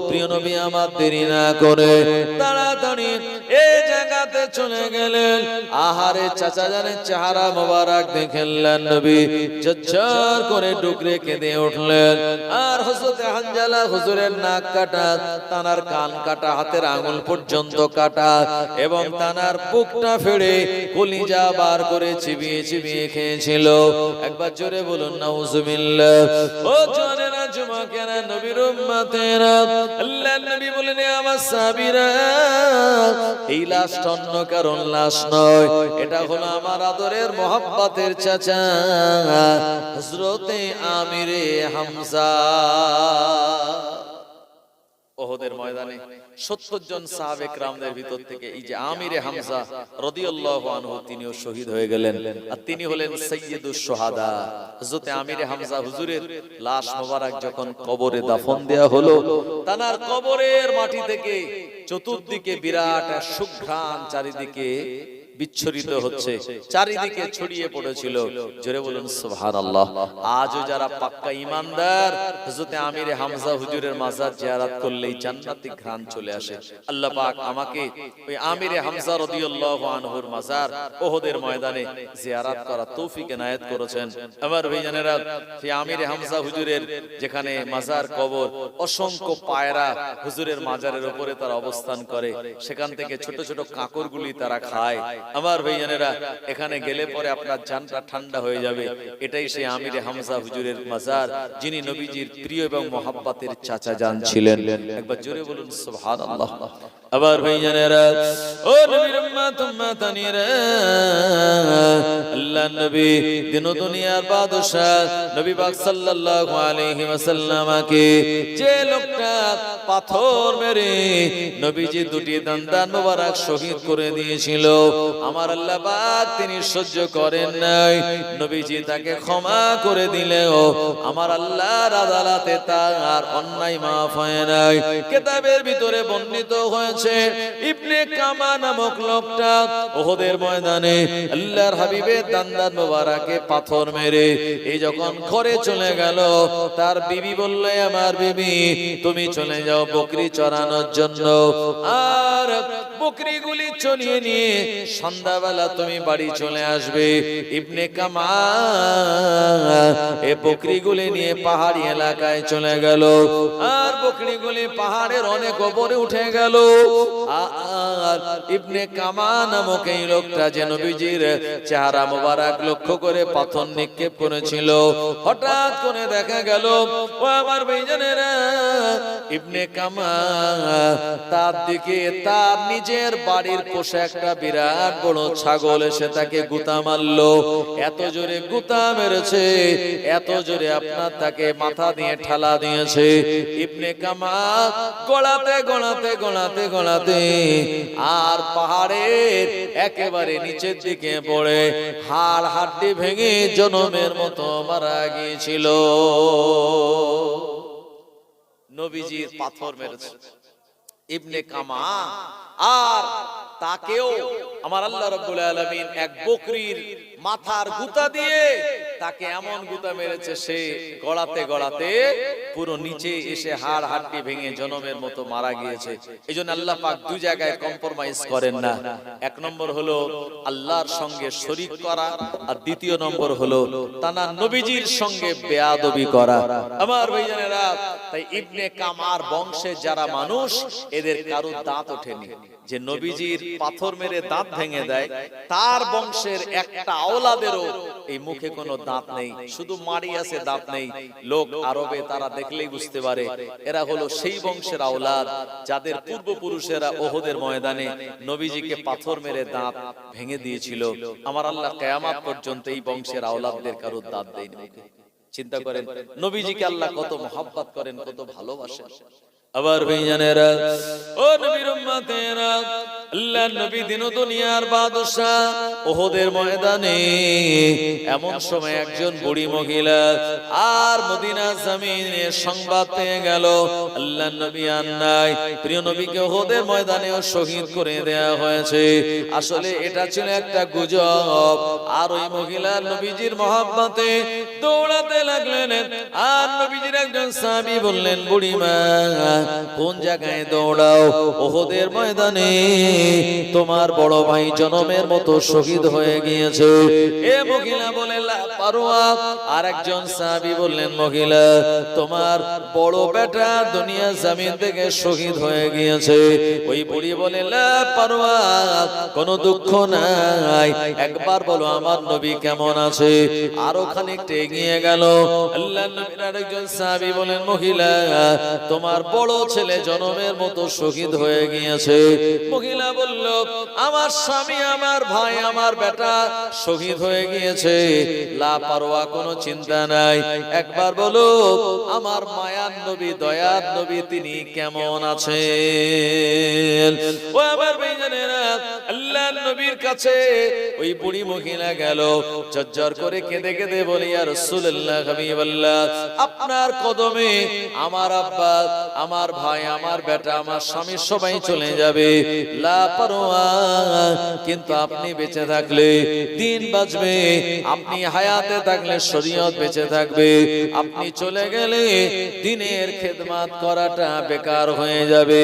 প্রিয় নবী আমার দেরি না করে তাড়াতাড়ি এই জায়গা জায়গাতে চলে গেলেন। আহারে চাচা জানের চেহারা মোবারক দেখলেন নবী ঝরঝর করে ডুকরে কেঁদে উঠলেন। আর হযরত হানজালা হুজুরের নাক কাটা, তানার কান কাটা, হাতের আঙুল পর্যন্ত কাটা এবং তানার বুকটা ফেড়ে কলিজা বার করে চিবিয়ে চিবিয়ে খেয়েছিল। একবার জোরে বলুন নাউজুবিল্লাহ। ও জানেরা যুবকেরা, নবীর উম্মতেরা, আল্লাহর নবী বলেন আমার সাহাবীরা, এই লাশটা অন্য কারণ লাশ নয়, এটা হলো আমার আদরের মহব্বতের চাচা হযরতে আমিরে হামজা। ওহদের ময়দানে 70 জন সাহাবে কেরামদের ভিতর থেকে এই যে আমিরে হামজা রাদিয়াল্লাহু আনহু, তিনিও শহীদ হয়ে গেলেন। আর তিনি হলেন সাইয়্যিদুশ শুহাদা। হযরতে আমিরে হামজা হুজুরের লাশ মোবারক যখন কবরে দাফন দেয়া হলো, তানার কবরের মাটি থেকে চতুর্দিকে বিরাট সুঘ্রাণ চারিদিকে বিচ্ছরিত হচ্ছে, চারিদিকে ছড়িয়ে পড়েছিল। জোরে বলুন সুবহানাল্লাহ। আজও যারা পাক্কা ঈমানদার হযরতে আমিরে হামজা হুজুরের মাজার জিয়ারত করলেই জান্নাতি ঘ্রাণ চলে আসে। আল্লাহ পাক আমাকে ওই আমিরে হামজা রাদিয়াল্লাহু আনহুর মাজার ওহদের ময়দানে জিয়ারত করার তৌফিক এনায়েত করেছেন। আমার ভাইজানেরা, সেই আমিরে হামজা হুজুরের যেখানে মাজার কবর, অসংখ্য পায়রা হুজুরের মাজারের উপরে তারা অবস্থান করে, সেখান থেকে ছোট ছোট কাঁকড়গুলি তারা খায়। আমার ভাইজানেরা, এখানে গেলে পরে আপনার জানটা ঠান্ডা হয়ে যাবে। এটাই সেই আমিরে হামজা হুজুরের মাজার, যিনি নবীজির প্রিয় এবং মহব্বতের চাচা জান ছিলেন। একবার জোরে বলুন সুবহানাল্লাহ। আবার ভাইজানেরা, ও নবীর উম্মত উম্মতানিরা, আল্লাহর নবী দিন ও দুনিয়ার বাদশা নবী পাক সাল্লাল্লাহু আলাইহি ওয়াসাল্লামকে যে লোকটা পাথর মেরে নবীজি দুটি দান্দান মোবারক শহীদ করে দিয়েছিল, আমার আল্লাহ পাক তিনি সহ্য করেন নাই। নবীজি তাকে ক্ষমা করে দিলেও আমার আল্লাহর আদালতে তার অন্যায় মাফ হয় নাই। কিতাবের ভিতরে বর্ণিত হয়েছে, ইবনে কামা নামক লোকটা ওহদের ময়দানে আল্লাহর হাবিবের দান্দান মোবারকে পাথর মেরে এই যখন ঘরে চলে গেল, তার বিবি বলল, আমার বিবি তুমি চলে যাও বকরি চরানোর জন্য, আর বকরিগুলি চড়িয়ে নিয়ে সন্ধ্যাবেলা তুমি বাড়ি চলে আসবে। ইবনে কামা এই বকরিগুলি নিয়ে পাহাড়ি এলাকায় চলে গেল, আর বকরিগুলি পাহাড়ের অনেক উপরে উঠে গেল। আর ইবনে কামা নামক এই লোকটা যে নবীজির চেহারা মোবারক লক্ষ্য করে পাথর নিক্ষেপ করেছিল, হঠাৎ করে দেখা গেল, ও আমার ভাইজানেরা, ইবনে কামা তার দিকে তার নিজের বাড়ির পোষা একটা বিরাট বড় ছাগল এসে তাকে গুতা মারলো। এত জোরে গুতা মেরেছে, এত জোরে আপনার তাকে মাথা দিয়ে ঠালা দিয়েছে। ইবনে কামা গড়াতে গড়াতে গড়াতে গড়াতে আর পাহাড়ের একেবারে নিচের দিকে পড়ে হাড় হাড্ডি ভেঙে জনমের মতো মারা গিয়েছিল। নবীজির পাথর মেরেছে ইবনে কামা, আর তাকেও আমার আল্লাহ রাব্বুল আলামিন এক বকরির মাথার গুতা দিয়ে তাকে এমন গুতা মেরেছে, সে গড়াতে গড়াতে পুরো নিচে এসে হাড় হাড্ডি ভেঙে জনমের মতো মারা গিয়েছে। এইজন্য আল্লাহ পাক দুই জায়গায় কম্প্রোমাইজ করেন না। এক নম্বর হলো আল্লাহর সঙ্গে শরীক করা, আর দ্বিতীয় নম্বর হলো তানার নবীজির সঙ্গে বেয়াদবি করা। আমার ভাইজানেরা, তাই ইবনে কামার বংশে যারা মানুষ, এদের কারো দাঁত ওঠেনি। যে নবীজির পাথর মেরে দাঁত ভেঙে দেয়, তার বংশের একটা আওলাদেরও এই মুখে কোনো দাঁত নেই, শুধু মাড়ি আছে, দাঁত নেই। লোক আরবে তারা দেখলেই বুঝতে পারে এরা হলো সেই বংশের আওলাদ যাদের পূর্বপুরুষেরা ওহদের ময়দানে নবীজিকে পাথর মেরে দাঁত ভেঙে দিয়েছিল। আমার আল্লাহ কিয়ামত পর্যন্ত এই বংশের আওলাদদের কারো দাঁত দেয়নি মুখে। চিন্তা করেন নবীজিকে আল্লাহ কত মহব্বত করেন, কত ভালোবাসেন। আবার ভাইজানেরা, ও নবীর উম্মতেরা, আল্লাহর নবী দিন ও দুনিয়ার বাদশা ওহদের ময়দানে এমন সময় একজন বুড়ি মহিলা আর মদিনা জমিনে সংবাদ পেয়ে গেল, আল্লাহর নবী আর নাই, প্রিয় নবীকে ওহদের ময়দানেও শহীদ করে দেয়া হয়েছে। আসলে এটা ছিল একটা গুজব। আর ওই মহিলা নবীজির মহব্বতে দৌড়াতে লাগলেন, আর নবীজির একজন সাহাবী বললেন, বুড়িমা কোন জায়গায় দৌড়াও? ওহদের ময়দানে তোমার বড় ভাই জনমের মতো শহীদ হয়ে গিয়েছে। এ মহিলা বলে লা পারোয়া। আর একজন সাহাবী বললেন, মহিলা তোমার বড় বেটা দুনিয়া জমিন থেকে শহীদ হয়ে গিয়েছে। ওই বুড়ি বলে লা পারোয়া, কোনো দুঃখ নাই, একবার বলো আমার নবী কেমন আছে। আরো খানিকটা এগিয়ে গেল, আল্লাহর নবীর আরেকজন সাহাবী বলেন, মহিলা তোমার বড় ছেলে জনমের মতো শহীদ হয়ে গিয়েছে। মহিলা বলল, আমার স্বামী, আমার ভাই, আমার বেটা শহীদ হয়ে গিয়েছে, লা পারোয়া, কোনো চিন্তা নাই, একবার বলো আমার মায়ার নবী, দয়ার নবী তিনি কেমন আছেন। ও আমার ভাইজানেরা, আল্লাহর নবীর কাছে ওই বুড়ি মহিলা গেল, ঝরঝর করে কেঁদে কেঁদে বলে, ইয়া রাসূলুল্লাহ, হাবিবাল্লাহ, আপনার কদমে আমার আব্বা, আমার ভাই, আমার বেটা, আমার স্বামী সবাই চলে যাবে, লা পারোয়া, কিন্তু আপনি বেঁচে থাকলে দিন বাঁচবে, আপনি হায়াতে থাকলে শরীয়ত বেঁচে থাকবে, আপনি চলে গেলে দিনের খেদমত করাটা বেকার হয়ে যাবে,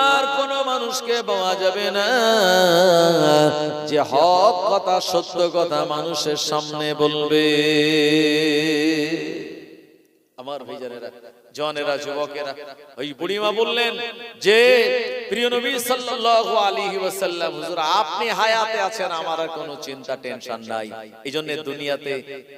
আর কোনো মানুষকে পাওয়া যাবে না যে হক কথা, সত্য কথা মানুষের সামনে বলবে। আমার ভাইজানেরা, জনেরা, যুবকেরা, ওই বুড়িমা বললেন যে প্রিয় নবী সাল্লাল্লাহু আলাইহি ওয়াসাল্লাম, হুজুর আপনি হায়াতে আছেন, আমার আর কোনো চিন্তা টেনশন নাই। এইজন্য দুনিয়াতে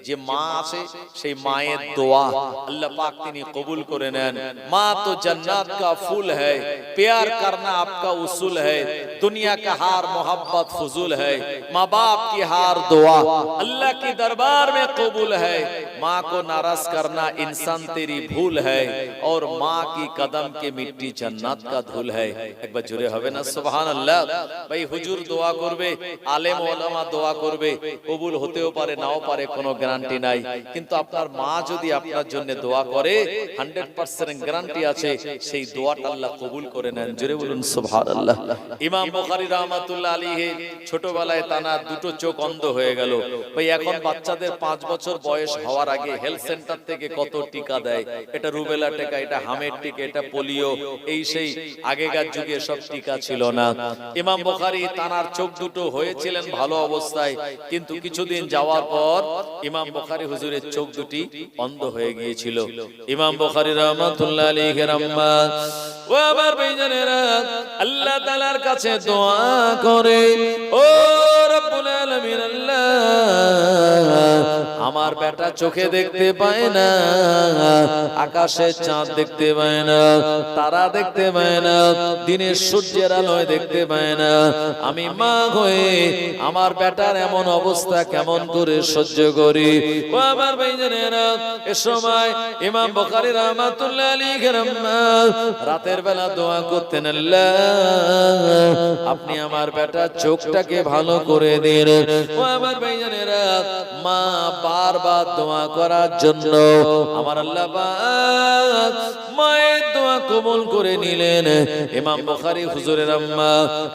যে মা আছে সেই মায়ের দোয়া আল্লাহ পাক তিনি কবুল করে নেন। মা তো জান্নাত का फूल है, प्यार करना आपका उसूल है, दुनिया का हार मोहब्बत फजूल है, माँ बाप की हार दुआ अल्लाह की दरबार में कबूल है, माँ को नाराज करना इंसान तेरी भूल है, और माँ की कदम के मिट्टी जन्नत का धूल है। एक बार जुड़े হবে না সুবহানাল্লাহ। ভাই হুজুর দোয়া করবে, আলেম ওলামা দোয়া করবে, কবুল হতেও পারে নাও পারে, কোনো গ্যারান্টি নাই, কিন্তু আপনার মা যদি আপনার জন্য দোয়া করে 100% গ্যারান্টি আছে সেই দোয়াটা আল্লাহ কবুল করে নেন। জোরে বলুন সুবহানাল্লাহ। ইমাম বুখারী রাহমাতুল্লাহ আলাইহি ছোটবেলায় তানার দুটো চোখ অন্ধ হয়ে গেল। ভাই এখন বাচ্চাদের 5 বছর বয়স হওয়ার আগে হেলথ সেন্টার থেকে কত টিকা দেয়, এটা রুবেলা টিকা, এটা হামের টিকা, এটা পোলিও, এই সেই আগেকার যুগে সব টিকা ছিল না। ইমাম বুখারী তানার চোখ দুটো হয়েছিলেন ভালো অবস্থায়, কিন্তু কিছুদিন যাওয়ার পর ইমাম বুখারী হুজুরের চোখ দুটি অন্ধ হয়ে গিয়েছিল। ইমাম বুখারী রাহমাতুল্লাহ আলাইহি রাহমা ও আমার ভাইজানেরা, আল্লাহ তাআলার কাছে দোয়া করে, ও রব্বুল আলামিন, আল্লাহ আমার বেটা চোখে দেখতে পায় না, আকাশে চাঁদ দেখতে পায় না, তারা দেখতে পায় না, দিনের সূর্যের আলোয় দেখতে পায় না, আমি মা হয়ে আমার বেটার এমন অবস্থা কেমন করে সহ্য করি। ও আমার ভাইজানেরা, এ সময় ইমাম বুখারী রাহমাতুল্লাহ আলাইহি রাতের বেলা দোয়া করতেন, আল্লাহ আপনি আমার বেটার চোখটাকে ভালো করে দিন। ও আমার ভাইজানেরা, মা বারবার দোয়া করার জন্য আমার আল্লাহ পাক মায়ের দোয়া কবুল করে নিলেন। ইমাম বুখারী হুজুরের আম্মা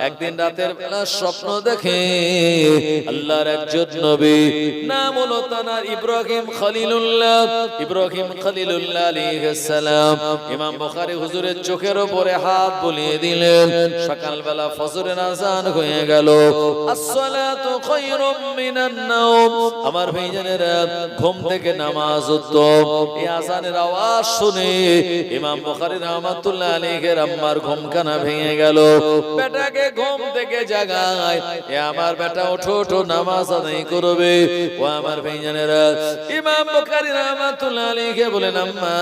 একদিন রাতের বেলা স্বপ্ন দেখে আল্লাহর একজন নবী, নাম হলো তার ইব্রাহিম খলিলুল্লাহ, ইব্রাহিম খলিলুল্লাহ আলাইহিস সালাম, ইমাম বুখারী হুজুরের চোখের উপরে হাত বুলিয়ে দিলেন। সকালবেলা ফজরের আযান হয়ে গেল, আসসালাতু খায়রুম মিনান নাওম। আমার ভাইজানেরা, ঘুম থেকে নামাজ উত্তম। এই আযানের আওয়াজ শুনে ইমাম বুখারী রাহমাতুল্লাহ আলাইহির আম্মার ঘুমখানা ভেঙে গেল। বেটাকে ঘুম থেকে জাগায়, এ আমার বেটা ওঠো ওঠো, নামাজ আদায় করবে। ও আমার ভাইজানেরা, ইমাম বুখারী রাহমাতুল্লাহ আলাইহি বলেন, আম্মা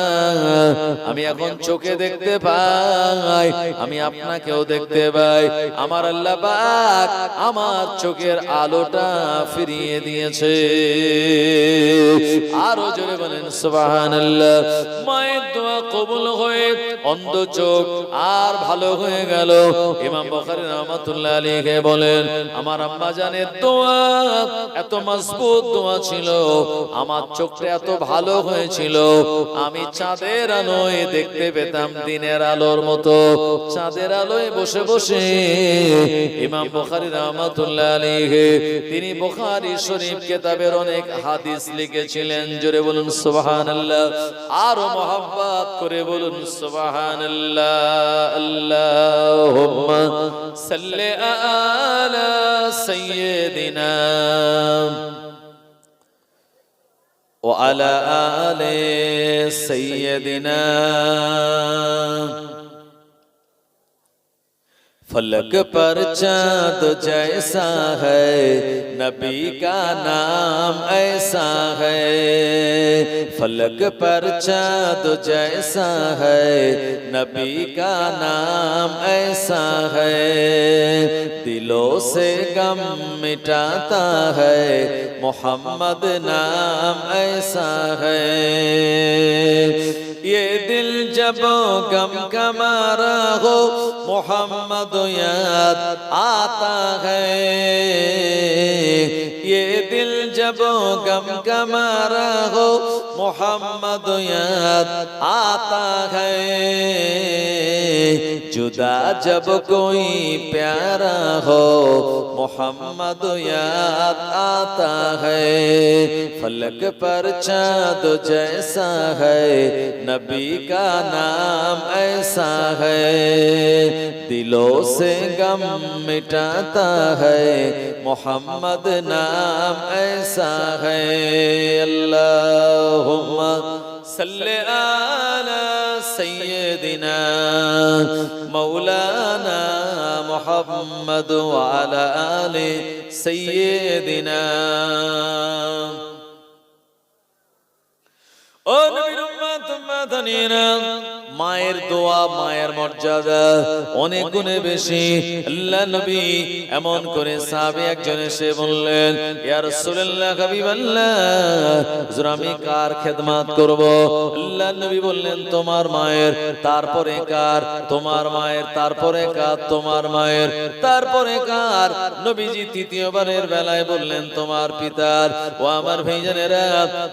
আমি এখন চোখে দেখতে পাই, আমি আপনাকেও দেখতে পাই, আমার আল্লাহ পাক আমার চোখের আলোটা ফিরিয়ে দিয়েছে। আরো জোরে বলেন সুবহানাল্লাহ। মায়ের দোয়া কবুল হয়ে অন্ধ চোখ আর ভালো হয়ে গেল। ইমাম বুখারী রাহমাতুল্লাহ আলাইহি বলেন, আমার আম্মা জানের দোয়া এত মজবুত দোয়া ছিল, আমার চোখটা এত ভালো হয়েছিল, আমি চাঁদের আলোয় দেখতে পেতাম দিনের আলোর মতো। চাঁদের আলোয় বসে বসে ইমাম বুখারী রাহমাতুল্লাহ আলাইহি তিনি বুখারী শরীফ কিতাবের অনেক হাদিস হাদিস লিখেছিলেন। জোরে বলুন সুবহানাল্লাহ, আরো মহব্বত করে বলুন সুবহানাল্লাহ। আল্লাহুম্মা সাল্লি আলা সাইয়্যিদিনা ওয়া আলা আলি সাইয়্যিদিনা। फलक पर चाँद जैसा है, नबी का नाम ऐसा है। फलक पर चाँद जैसा है, नबी का नाम ऐसा है। दिलों से गम मिटाता है, मोहम्मद नाम ऐसा है। ये दिल जब गम का मारा हो, मोहम्मद याद आता है। ये दिल जब गम का मारा हो, मोहम्मद याद आता है। जुदा जब कोई प्यारा हो, मोहम्मद याद आता है। फलक पर चाँद जैसा है, नबी का नाम ऐसा है। दिलों से गम मिटाता है, मोहम्मद नाम ऐसा है। अल्लाहुम्मा सल्ले आला सय्यदिना मौलाना मुहम्मद व आला आलि सय्यदिना। ও নবীর উম্মত উম্মতানিরা, মায়ের দোয়া, মায়ের মর্যাদা অনেক গুণে বেশি। আল্লাহ নবী এমন করে সাহাবী একজন এসে বললেন, ইয়া রাসূলুল্লাহ, হাবিবাল্লাহ, হুজুর আমি কার খেদমত করব? আল্লাহ নবী বললেন, তোমার মায়ের। তারপরে কার? তোমার মায়ের। তারপরে কার? তোমার মায়ের। তারপরে কার? নবীজি তৃতীয়বারের বেলায় বললেন, তোমার পিতার। ও আমার ভাইজানেরা,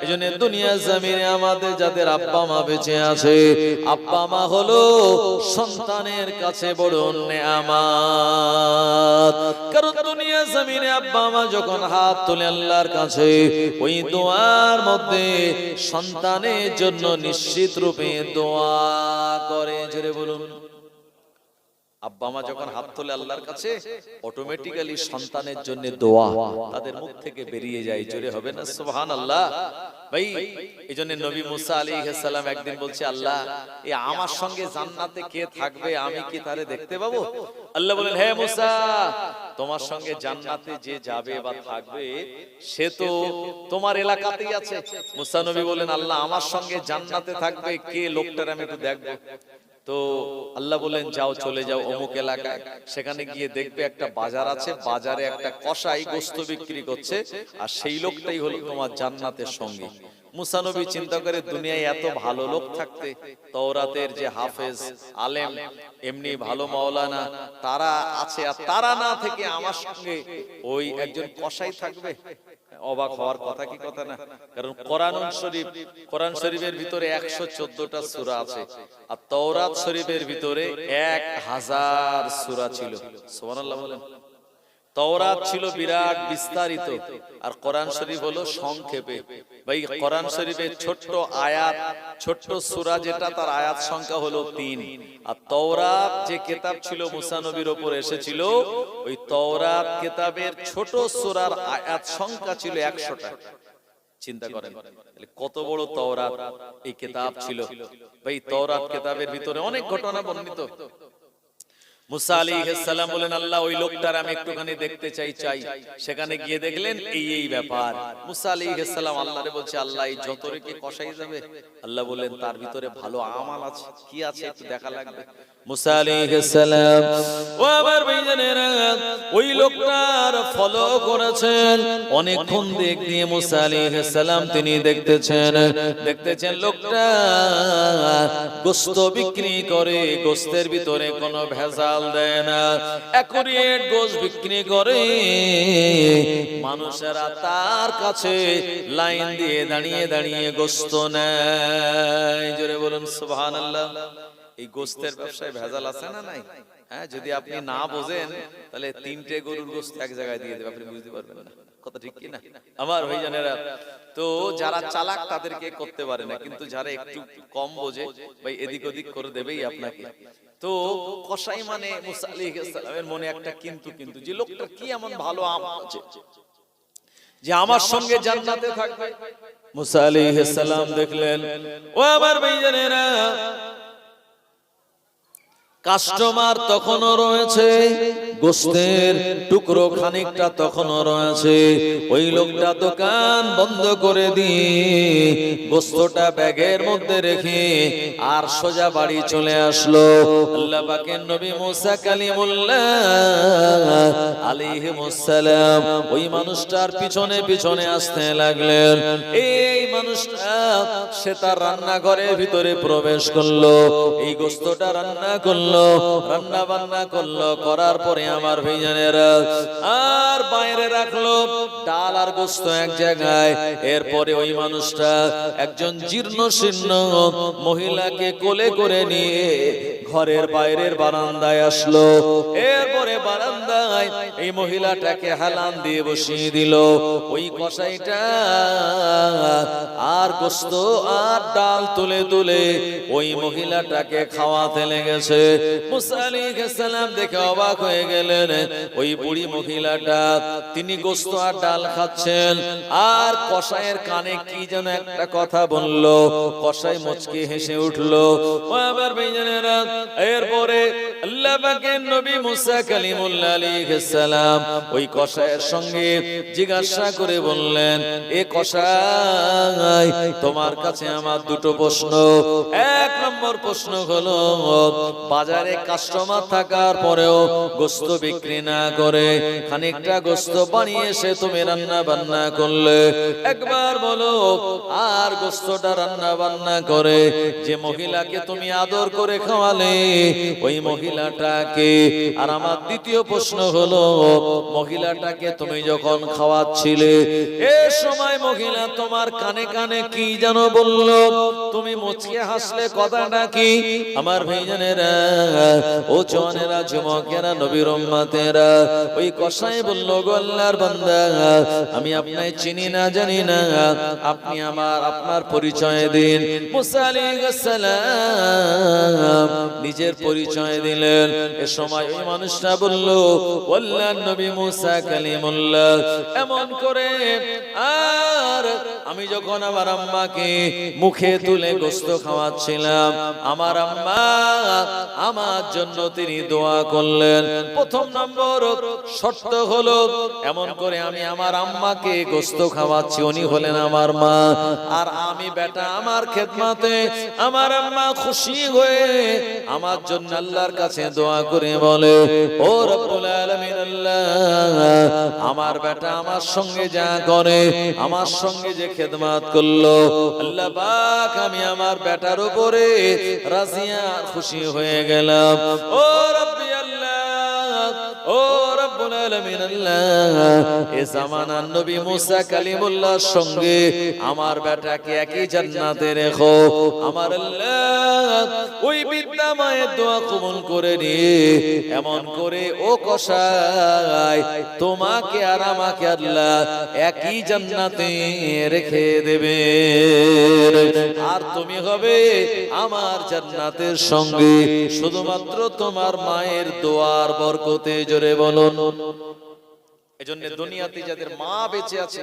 এজন্য দুনিয়া জমিনে আমাদের যাদের আব্বা মা বেঁচে আছে, আব্বা মা হলো সন্তানের কাছে বড় নেয়ামত। কারণ দুনিয়া জমিনে আব্বা মা যখন হাত তুলে আল্লাহর কাছে, ওই দোয়ার মধ্যে সন্তানের জন্য নিশ্চিত রূপে দোয়া করে। জোরে বলুন। আব্বা মা যখন হাত তোলে আল্লাহর কাছে, অটোমেটিক্যালি সন্তানের জন্য দোয়া তাদের মুখ থেকে বেরিয়ে যায়। জোরে হবে না সুবহানাল্লাহ? ভাই, এইজন্য নবী মুসা আলাইহিস সালাম একদিন বলছে, আল্লাহ, এই আমার সঙ্গে জান্নাতে কে থাকবে, আমি কি তারে দেখতে পাবো? আল্লাহ বলেন, হে মুসা, তোমার সঙ্গে জান্নাতে যে যাবে বা থাকবে সে তো তোমার এলাকাতেই আছে। মুসা নবী বলেন, আল্লাহ, আমার সঙ্গে জান্নাতে থাকবে কে, লোকটার আমি একটু দেখবো। তো আল্লাহ বলেন, যাও, চলে যাও অমুক এলাকায়, সেখানে গিয়ে দেখবে একটা বাজার আছে, বাজারে একটা কসাই গোশত বিক্রি করছে, আর সেই লোকটাই হলো তোমার জান্নাতের সঙ্গী। মুসা নবী চিন্তা করে, দুনিয়ায় এত ভালো লোক থাকতে, তাওরাতের যে হাফেজ আলেম, এমনি ভালো মাওলানা তারা আছে, আর তারা না থেকে আমার সঙ্গে ওই একজন কসাই থাকবে। অবাক হওয়ার কথা কি কথা না? কারণ কোরআন শরীফের ভিতরে 114টা সূরা আছে, আর তাওরাত শরীফের ভিতরে 1000 সূরা ছিল। সুবহানাল্লাহ বলেন। তাওরাত ছিল বিরাট বিস্তারিত, আর কোরআন শরীফ হলো সংক্ষেপে। ভাই, কোরআন শরীফের ছোট্ট আয়াত, ছোট্ট সূরা যেটা, তার আয়াত সংখ্যা হলো 3। আর তাওরাত যে কিতাব ছিল মুসা নবীর উপর এসেছিল, ওই তাওরাত কিতাবের ছোট সূরার আয়াত সংখ্যা ছিল 100টা। চিন্তা করেন কত বড় তাওরাত এই কিতাব ছিল। ভাই, তাওরাত কিতাবের ভিতরে অনেক ঘটনা বর্ণিত। মুসা আলাইহিস সালাম বলেন, আল্লাহ, ওই লোকটার আমি একটুখানি দেখতে চাই। সেখানে গিয়ে দেখলেন এই ব্যাপার। মুসা আলাইহিস সালাম আল্লাহরে বলছে, আল্লাহ, এই যতরে কি কষাই যাবে? আল্লাহ বলেন, তার ভিতরে ভালো আমাল আছে। কি আছে একটু দেখা লাগবে। মুসা আলাইহিস সালাম ও আমার ভাইজানেরা, ওই লোকটার ফলো করেছেন। অনেকক্ষণ দেখ দিয়ে মুসা আলাইহিস সালাম তিনি দেখতেছেন লোকটা গোশত বিক্রি করে, গোশতের ভিতরে কোনো ভেজাল দেয় না, একুরেট গোশত বিক্রি করে। মানুষেরা তার কাছে লাইন দিয়ে দাঁড়িয়ে দাঁড়িয়ে গোশত নেয়। জোরে বলুন সুবহানাল্লাহ। এই গোস্তের ব্যবসায় ভেজাল আছে না নাই? হ্যাঁ, যদি আপনি না বোঝেন তাহলে 3টে গরুর গোস্ত এক জায়গায় দিয়ে দেবে, আপনি বুঝতে পারবেন না। কথা ঠিক কি না আমার ভাইজানেরা? তো যারা চালাক তাদেরকে করতে পারে না, কিন্তু যারা একটু কম বোঝে ভাই এদিক ওদিক করে দেবেই আপনাকে। তো কসাই মানে মুসা আলাইহিস সালামের মনে একটা কিন্তু যে লোকটা কি এমন ভালো আমল আছে যে আমার সঙ্গে জান্নাতে থাকবে। মুসা আলাইহিস সালাম দেখলেন, ও আমার ভাইজানেরা, কাস্টমার তখনও রয়েছে, গোস্তের টুকরো খানিকটা তখনও রয়েছে। ওই লোকটা দোকান বন্ধ করে দিয়ে গোস্তটা ব্যাগের মধ্যে রেখে আর সোজা বাড়ি চলে আসলো। আল্লাহ পাকের নবী মুসা কালিমুল্লাহ আলাইহিস সালাম ওই মানুষটার পিছনে পিছনে আসতে লাগলেন। এই মানুষটা সে তার রান্নাঘরের ভিতরে প্রবেশ করলো, এই গোস্তটা রান্না করলো, রান্না বান্না করলো, করার পরে আমার ভাইজানেরা আর বাইরে রাখলো ডাল আর গোস্ত এক জায়গায়। এরপরে ওই মানুষটা একজন জীর্ণ শীর্ণ মহিলাকে কোলে করে নিয়ে ঘরের বাইরের বারান্দায় আসলো। এরপরে বারান্দায় এই মহিলাটাকে হেলান দিয়ে বসিয়ে দিল। ওই কসাইটা আর গোস্ত আর ডাল তুলে তুলে ওই মহিলাটাকে খাওয়াতে লেগেছে। মুসা আলাইহিস সালাম দেখে অবাক হয়ে গেলেন। ওই বুড়ি মহিলাটা তিনি গোস্ত আর ডাল খাচ্ছেন, আর কসাইয়ের কানে কি যেন একটা কথা বলল। কসাই মুচকি হেসে উঠলো। আবার ভাইজানেরা, এরপরে আল্লাহ পাকের নবী মুসা কালিমুল্লাহ আলাইহিস সালাম ওই কসাইয়ের সঙ্গে জিজ্ঞাসা করে বললেন, এ কসাই, তোমার কাছে আমার দুটো প্রশ্ন। এক নম্বর প্রশ্ন হলো, বাজারে কাস্টমার থাকার পরেও গোস্ত বিক্রি না করে খানিকটা গোস্ত বানিয়ে এসে তুমি রান্না বান্না করলে, একবার বলো। আর গোস্তটা রান্না বান্না করে যে মহিলাকে তুমি আদর করে খাওয়ালে ওই মহিলাটাকে। আর আমার দ্বিতীয় প্রশ্ন হলো, মহিলাটাকে তুমি যখন খাওয়াচ্ছিলে এ সময় মহিলা তোমার কানে কানে কি যেন বলল, তুমি মুচকে হাসলে, কথাটা কি? আমার ভাইজানেরা, ও জওয়ানেরা, যুবকেরা, নবীর উম্মতেরা, ওই কসাই বলল, গো আল্লাহর বান্দা, আমি আপনাকে চিনি না, জানি না, আপনি আপনার পরিচয় দিন। মুসা আলাইহিস সালাম নিজের পরিচয় দিলেন। এ সময় ওই মানুষটা বলল, আল্লাহর নবী মুসা কালিমুল্লাহ, এমন করে আর আমি যখন আমার আম্মাকে মুখে তুলে গোস্ত খাওয়াচ্ছিলাম, আমার আম্মা আমার জন্য তিনি দোয়া করলেন। প্রথম নম্বর শর্ত হলো, এমন করে আমি আমার আম্মাকে গোস্ত খাওয়াচ্ছি, উনি হলেন আমার মা, আর আমি বেটা আমার খেদমতে। আমার আম্মা খুশি হয়ে আমার জন্য আল্লাহর কাছে দোয়া করে বলে, ও রব্বুল আলামিন, আল্লাহ, আমার বেটা আমার সঙ্গে যা করে, আমার সঙ্গে যে খেদমত করলো, আল্লাহ পাক আমি আমার বেটার উপরে রাজিয়া খুশি হয়ে গেলাম। ও রব্বি আল্লাহ, ও রব্বুল আলামিন, আল্লাহ, এ জামানার নবী মুসা কালিমুল্লাহর সঙ্গে আমার বেটাকে একই জান্নাতে রেখো। আমার আল্লাহ ওই বিদ্যা মায়ের দোয়া কবুল করে নিয়ে এমন করে ও কসাই তোমাকে আর আমাকে আল্লাহ একই জান্নাতে রেখে দেবে, আর তুমি হবে আমার জান্নাতের সঙ্গে শুধুমাত্র তোমার মায়ের দোয়ার বরকতে। জোরে বলুন। এজন্য দুনিয়াতে যাদের মা বেঁচে আছে,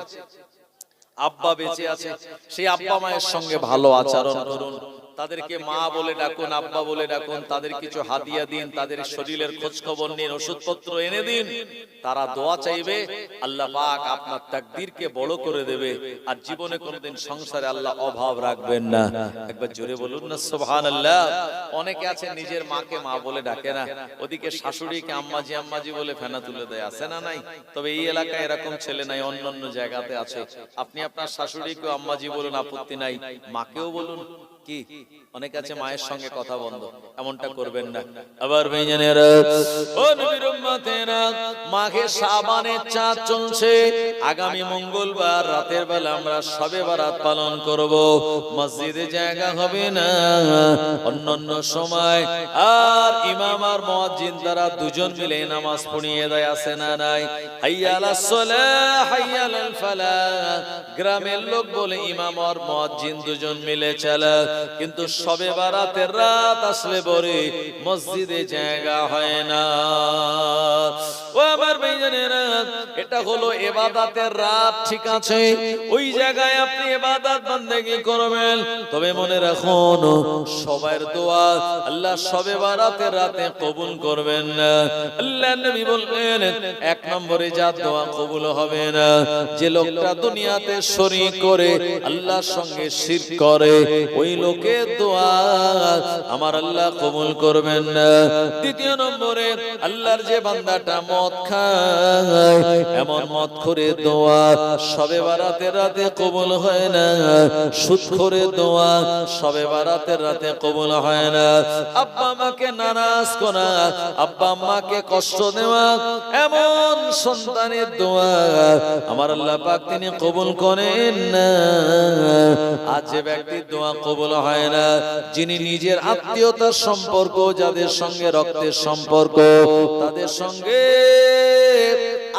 আব্বা বেঁচে আছে, সেই আব্বা মায়ের সঙ্গে ভালো আচরণ করুন। তাদেরকে মা বলে ডাকুন, আব্বা বলে ডাকুন, তাদের কিছু হাদিয়া দিন, তাদের শরীরের খোঁজ খবর নিন, ওষুধপত্র এনে দিন। তারা দোয়া চাইবে, আল্লাহ পাক আপনার তাকদীরকে বড় করে দেবে, আর জীবনে কোনোদিন সংসারে আল্লাহ অভাব রাখবেন না। একবার জোরে বলুন না সুবহানাল্লাহ। অনেকে আছে নিজের মাকে মা বলে ডাকে না, ওদিকে শাশুড়িকে আম্মাজি আম্মাজি বলে ফেনা তুলে দেয়, আছে না নাই? তবে এই এলাকায় এরকম ছেলে নাই, অন্যান্য জায়গাতে আছে। আপনি আপনার শাশুড়িকেও আম্মাজি বলুন, আপত্তি নাই, মাকেও বলুন, কি অনেক আছে মায়ের সঙ্গে কথা বন্ধ, এমনটা করবেন না। আবার ভাইজানেরা ও নবীর উম্মতেরা, মাঘে শাবানের চাঁদ চলছে, আগামী মঙ্গলবার রাতের বেলা আমরা শবে বারাত পালন করব। মসজিদে জায়গা হবে না, অন্যান্য সময় আর ইমাম আর মুয়াজ্জিন তারা দুজন মিলে নামাজ পড়িয়ে দেয়, আছে না নাই? হাইয়া আলাস সালাহ হাইয়া আলাল ফালাহ। গ্রামের লোক বলে ইমাম আর মুয়াজ্জিন দুজন মিলে চালা, কিন্তু শবে বারাতের রাত আসলে পরে মসজিদে জায়গা হয় না। ও আমার ভাইজানেরা, এটা হলো ইবাদতের রাত, ঠিক আছে, ওই জায়গায় আপনি ইবাদত বান্দেগি করবেন, তবে মনে রাখুন সবার দোয়া আল্লাহ শবে বারাতের রাতে কবুল করবেন না। আল্লাহ নবী বললেন, এক নম্বরে যা দোয়া কবুল হবে না, যে লোকটা দুনিয়াতে শরীক করে আল্লাহর সঙ্গে শিরক করে, ওই লোকের দোয়া আমার আল্লাহ কবুল করবেন না। দ্বিতীয় নম্বরে আল্লাহর যে বান্দাটা মদ খায়, এমন মদ করে দোয়া শবে বারাতের রাতে কবুল হয় না। সুদ করে দোয়া শবে বারাতের রাতে কবুল হয় না। আব্বা মাকে নারাজ করা, আব্বা আম্মাকে কষ্ট দেওয়া, এমন সন্তানের দোয়া আমার আল্লাহ পাক তিনি কবুল করেন না। আজ যে ব্যক্তির দোয়া কবুল হয় না, যিনি নিজের আত্মীয়তার সম্পর্ক, যাদের সঙ্গে রক্তের সম্পর্ক, তাদের সঙ্গে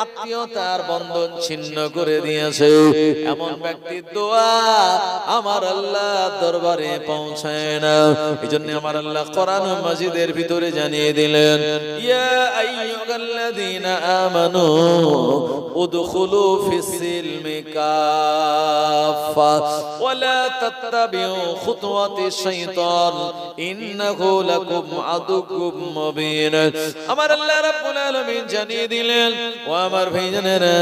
আত্মীয়তার বন্ধন ছিন্ন করে দিয়েছে, এমন ব্যক্তির দোয়া আমার আল্লাহ দরবারে পৌঁছায় না। এজন্য আমার আল্লাহ কোরআন মাজিদের ভিতরে জানিয়ে দিলেন, ইয়া আইয়ুহাল্লাযীনা আমানু উদখুলু ফিস-সিলমি কাফা ওয়া লা তাত্তাবিউ খুতুওয়াতিশ শাইতান ইন্নাহু লাকুম আদুউম মুবিন। আমার আল্লাহ রাব্বুল আলামিন জানিয়ে দিলেন, ও আমার ভাইজানেরা,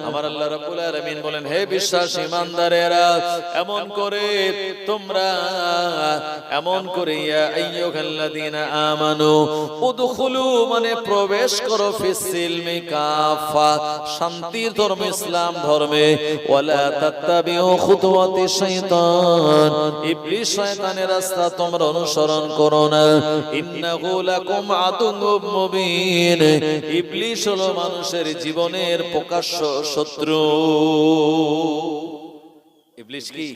আমার আল্লাহ রাব্বুল আলামিন বলেন, হে বিশ্বাসী ইমানদারেরা, এমন করে তোমরা ইয়া আইয়ুহাল্লাযীনা আমানু উদখুলু মানে প্রবেশ করো, ফিস-সিলমি কাফা শান্তির ধর্ম ইসলাম ধর্মে, ওয়ালা তাত্তাবিউ খুতুওয়াতিশ শাইতান ইবলিস শয়তানের রাস্তা তোমরা অনুসরণ করো না, ইন্নাহু লাকুম আদুউম মুবিন, ইবলিস হলো মানুষের জীবনের প্রকাশ্য শত্রু। ইবলিস কি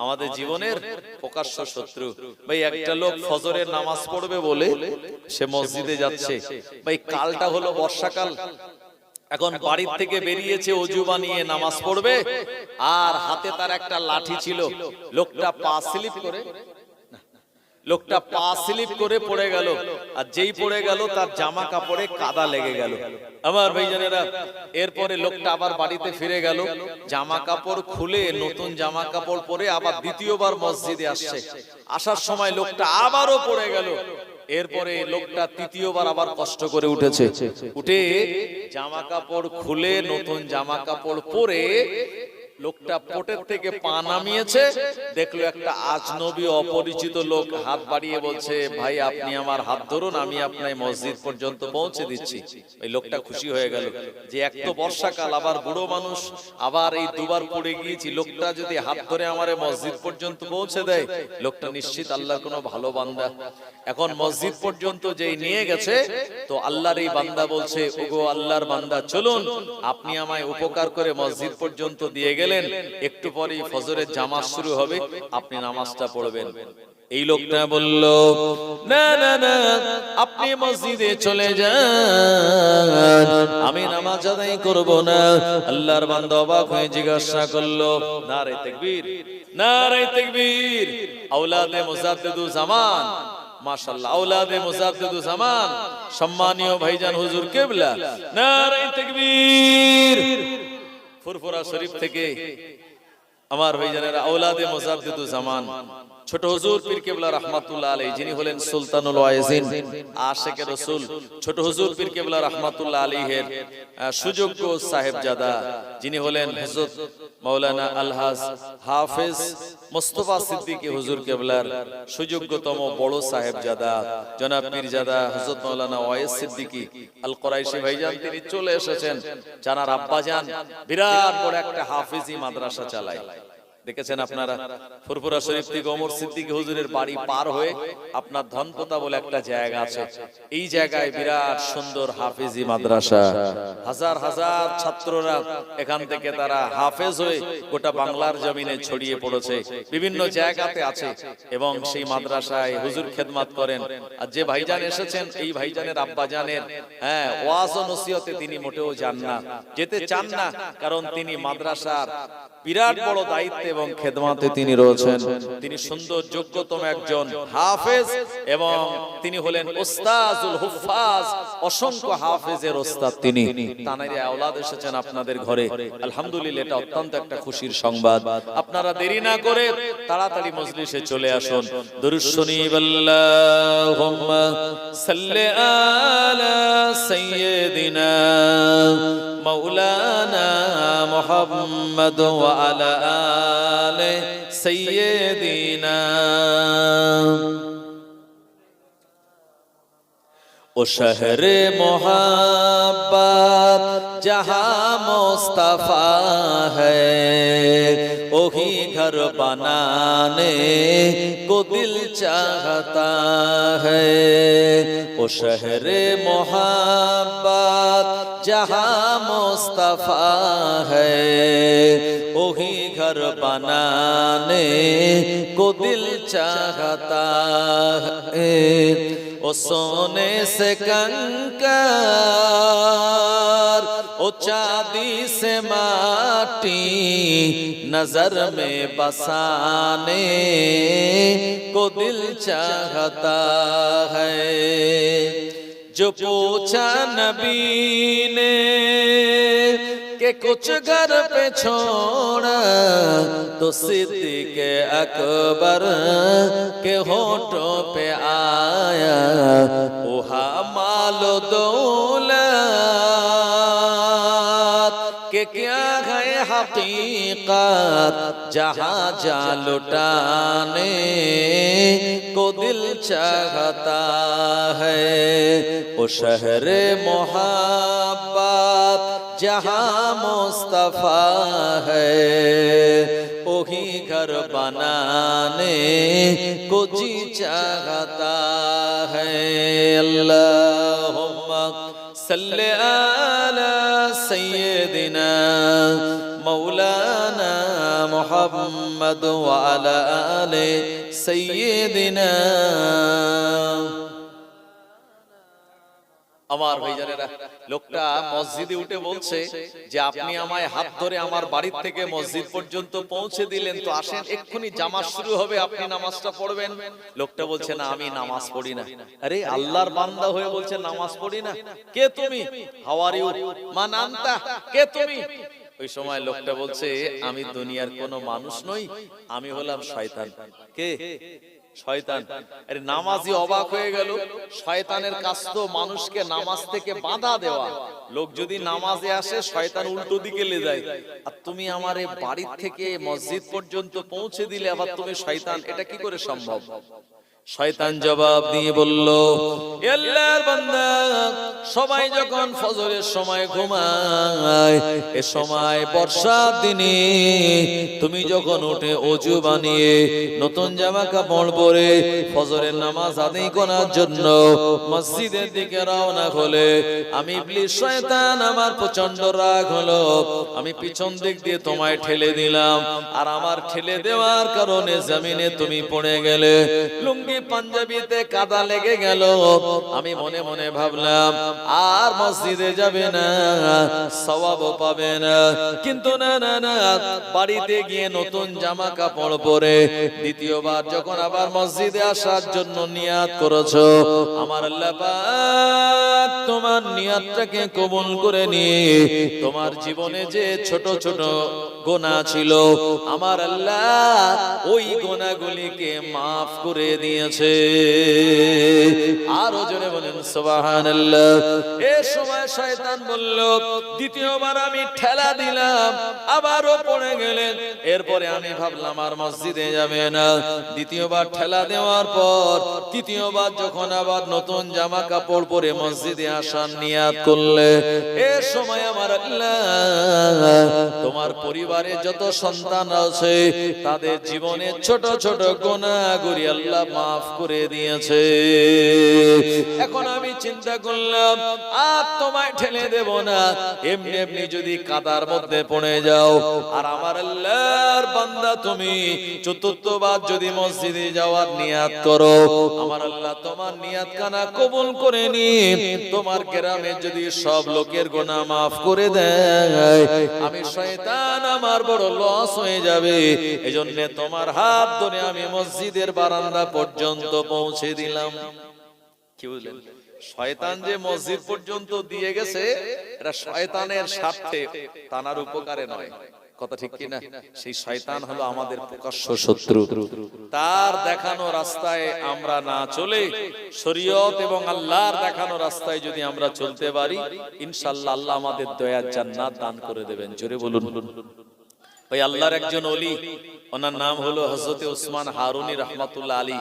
আমাদের জীবনের প্রকাশ্য শত্রু। ভাই একটা লোক ফজরের নামাজ পড়বে বলে সে মসজিদে যাচ্ছে, ভাই কালটা হলো বর্ষাকাল, এখন বাড়ির থেকে বেরিয়েছে ওযু বানিয়ে নামাজ পড়বে, আর হাতে তার একটা লাঠি ছিল, লোকটা পা স্লিপ করে পড়ে গেল, আর যেই পড়ে গেল তার জামা কাপড়ে কাদা লেগে গেল। আমার ভাইজানেরা, এরপরে লোকটা আবার বাড়িতে ফিরে গেল, জামা কাপড় খুলে নতুন জামা কাপড় পরে আবার দ্বিতীয়বার মসজিদে আসছে, আসার সময় লোকটা আবারও পড়ে গেল। এরপরে লোকটা তৃতীয়বার আবার কষ্ট করে উঠেছে, উঠে জামা কাপড় খুলে নতুন জামা কাপড় পরে লোকটা পোটের থেকে পা নামিয়েছে, দেখলো একটা আজনবী অপরিচিত লোক হাত বাড়িয়ে বলছে, ভাই আপনি আমার হাত ধরুন, আমি আপনাকে মসজিদ পর্যন্ত পৌঁছে দিচ্ছি। এই লোকটা খুশি হয়ে গেল যে এক তো বর্ষাকাল, আবার বুড়ো মানুষ, আবার এই দুবার পড়ে গিয়েছি, লোকটা যদি হাত ধরে আমারে মসজিদ পর্যন্ত পৌঁছে দেয়, লোকটা নিশ্চিত আল্লাহর কোনো ভালো বান্দা। এখন মসজিদ পর্যন্ত যেই নিয়ে গেছে, তো আল্লাহর এই বান্দা বলছে, ওগো আল্লাহর বান্দা, চলুন আপনি আমায় উপকার করে মসজিদ পর্যন্ত দিয়ে গেলেন, একটু পরেই ফজরের জামাত শুরু হবে, আপনি নামাজটা পড়বেন। এই লোকটা বলল, না না না, আপনি মসজিদে চলে যান, আমি নামাজ আদায় করব না। আল্লাহর বান্দা অবাক হয়ে জিজ্ঞাসা করলো, নারে তাকবীর, নারে তাকবীর, আওলাদে মুজাদ্দিদুজ জামান, মাশাআল্লাহ, আওলাদে মুজাদ্দিদুজ জামান, সম্মানীয় ভাইজান হুজুর কিবলা, নারে তাকবীর। ফুরফুরা শরীফ থেকে আমার ভাইজানেরা, আওলাদে মুজাদ্দিদুজ জামান ছোট হুজুর পীর কেবলা রাহমাতুল্লাহ আলাইহি, যিনি হলেন সুলতানুল ওয়াইজিন, আশিকে রাসূল, ছোট হুজুর পীর কেবলা রাহমাতুল্লাহ আলাইহির সুযোগ্য সাহেবজাদা, যিনি হলেন হযরত মাওলানা আলহাজ হাফেজ মুস্তাফা সিদ্দিকী হুজুর কেবলার সুযোগ্যতম বড় সাহেবজাদা জনাব পীরজাদা হযরত মাওলানা ওয়াইস সিদ্দিকী আল কুরাইশি ভাইজান, তিনি চলে এসেছেন। জানার আব্বাজান বিরাট বড় একটা হাফেজি মাদ্রাসা চালায়, দেখেছেন আপনারা ফুরফুরা শরীফ থেকে ওমর সিদ্দিক হুজুরের বাড়ি পার হয়ে আপনার ধনপোতা বলে একটা জায়গা আছে, এই জায়গায় বিরাট সুন্দর হাফেজি মাদ্রাসা, হাজার হাজার ছাত্ররা এখান থেকে তারা হাফেজ হয়ে গোটা বাংলার জমিনে ছড়িয়ে পড়েছে, বিভিন্ন জায়গাতে আছে এবং সেই মাদ্রাসায় হুজুর খেদমত করেন। আর যে ভাইজান এসেছেন এই ভাইজানের আব্বাজানের ওয়াজ ও নসিহতে তিনি মোটেও যান না, যেতে চান না, কারণ তিনি মাদ্রাসার বিরাট বড় দায়িত্ব এবং খেদমতে তিনি রয়েছেন। তিনি সুন্দর যোগ্যতম একজন হাফেজ এবং তিনি হলেন উস্তাজুল হুফাজ, অসংখ্য হাফেজের ওস্তাদ তিনি। তানারই আওলাদ এসেছেন আপনাদের ঘরে, আলহামদুলিল্লাহ, এটা অত্যন্ত একটা খুশির সংবাদ। আপনারা দেরি না করে তাড়াতাড়ি মজলিসে চলে আসুন। দুরূদ শরীফ আল্লাহুম্মা সাল্লি আলা সাইয়্যিদিনা মাওলানা মুহাম্মদ ওয়া আলা আলি সাইয়্যিদিনা। ओ शहर मोहब्बत जहाँ मुस्तफा है, वही घर बनाने को दिल चाहता है। ओ शहर मोहब्बत जहाँ मुस्तफा है, वही घर बनाने को दिल चाहता है। ओ सोने से कंकर, ओ चांदी से माटी, नजर में बसाने को दिल चाहता है। जो पूछा नबी ने कि कुछ घर पे छोड़ा, तो सिद्दीक़ अकबर के होठों पे आया वहा मालो दौलत के क्या है हकीकत, जहाँ जा लुटाने को दिल चाहता है। वो शहर मोहब्बत जहाँ मुस्तफा है, वही घर बनाने को जी चाहता है। अल्लाहुम्मा सल्ले अला सय्यिदिना मौलाना मुहम्मद व अला आले सय्यिदिना। আমার ভাইজানেরা, লোকটা মসজিদে উঠে বলছে যে আপনি আমায় হাত ধরে আমার বাড়ি থেকে মসজিদ পর্যন্ত পৌঁছে দিলেন, তো আসেন এক্ষুনি জামাত শুরু হবে, আপনি নামাজটা পড়বেন। লোকটা বলছে না, আমি নামাজ পড়ি না। আরে আল্লাহর বান্দা হয়ে বলছে নামাজ পড়ি না? কে তুমি? How are you? মান আনতা? কে তুমি? ওই সময় লোকটা বলছে আমি দুনিয়ার কোনো মানুষ নই, আমি হলাম শয়তান। কে? শয়তান। আরে নামাজি অবাক হয়ে গেল, শয়তানের কাজ তো মানুষকে নামাজ থেকে বাধা দেওয়া। লোক যদি নামাজে আসে শয়তান উল্টো দিকে লে যায়, আর তুমি আমার এই বাড়ি থেকে মসজিদ পর্যন্ত পৌঁছে দিলে আবার তুমি শয়তান, এটা কি করে সম্ভব? শয়তান জবাব দিয়ে বলল, আল্লাহর বান্দা, সবাই যখন ফজরের সময় ঘুমায়, এ সময় বর্ষার দিনে তুমি যখন উঠে ওযু বানিয়ে নতুন জামা কাপড় পরে ফজরের নামাজ আদায় করার জন্য মসজিদের দিকে রওনা হলে, আমি ইবলিস শয়তান আমার প্রচন্ড রাগ হলো, আমি পিছন দিক দিয়ে তোমায় ঠেলে দিলাম, আর আমার ঠেলে দেওয়ার কারণে জমিনে তুমি পড়ে গেলে, লুঙ্গি পাঞ্জাবিতে কাদা লেগে গেল। আমি মনে মনে ভাবলাম আর মসজিদে যাবে না, সওয়াবও পাবে না। কিন্তু না না না, বাড়িতে গিয়ে নতুন জামা কাপড় পরে দ্বিতীয়বার যখন আবার মসজিদে আসার জন্য নিয়াত করেছো, আমার আল্লাহ পাক তোমার নিয়াতটাকে কবুল করে নিয়ে তোমার জীবনে যে ছোট ছোট গুনাহ ছিল, আমার আল্লাহ ওই গুনাহগুলিকে মাফ করে দিয়েছে। আরো জোরে বলেন সুবহানাল্লাহ। এই সময় শয়তান বলল, দ্বিতীয়বার আমি ঠেলা দিলাম, আবারও পড়ে গেলেন। এরপরে আমি ভাবলাম আর মসজিদে যাবে না। দ্বিতীয়বার ঠেলা দেওয়ার পর তৃতীয়বার যখন আবার নতুন জামা কাপড় পরে মসজিদে আসার নিয়াত করলে, এই সময় আমার আল্লাহ তোমার পরিবার পরিবারে যত সন্তান আছে তাদের জীবনে ছোট ছোট গুনাহগুলি আল্লাহ মাফ করে দিয়েছে। এখন আমি চিন্তা করলাম আর তোমায় ঠেলে দেব না, এমনি এমনি যদি কাদার মধ্যে পড়ে যাও, আর আমার আল্লাহর বান্দা তুমি চতুর্থবার যদি মসজিদে যাওয়ার নিয়াত করো, আমার আল্লাহ তোমার নিয়াত কানা কবুল করে নি, তোমার গ্রামে যদি সব লোকের গুনাহ মাফ করে দেয়, আমি শয়তান আমার বড় লস হয়ে যাবে। এজন্য তোমার হাত ধরে আমি মসজিদের বারান্দা পর্যন্ত পৌঁছে দিলাম। কি বুঝলেন? শয়তান যে মসজিদ পর্যন্ত দিয়ে গেছে এটা শয়তানের স্বার্থে, তানার উপকারে নয়। কথা ঠিক কিনা? সেই শয়তান হলো আমাদের প্রকাশ্য শত্রু। তার দেখানো রাস্তায় আমরা না চলে শরীয়ত এবং আল্লাহর দেখানো রাস্তায় যদি আমরা চলতে পারি, ইনশাআল্লাহ আল্লাহ আমাদের দয়ার জান্নাত দান করে দেবেন। জোরে বলুন। ওই আল্লাহর একজন ওলি, ওনার নাম হলো হযরত উসমান হারুনি রাহমাতুল্লাহ আলী,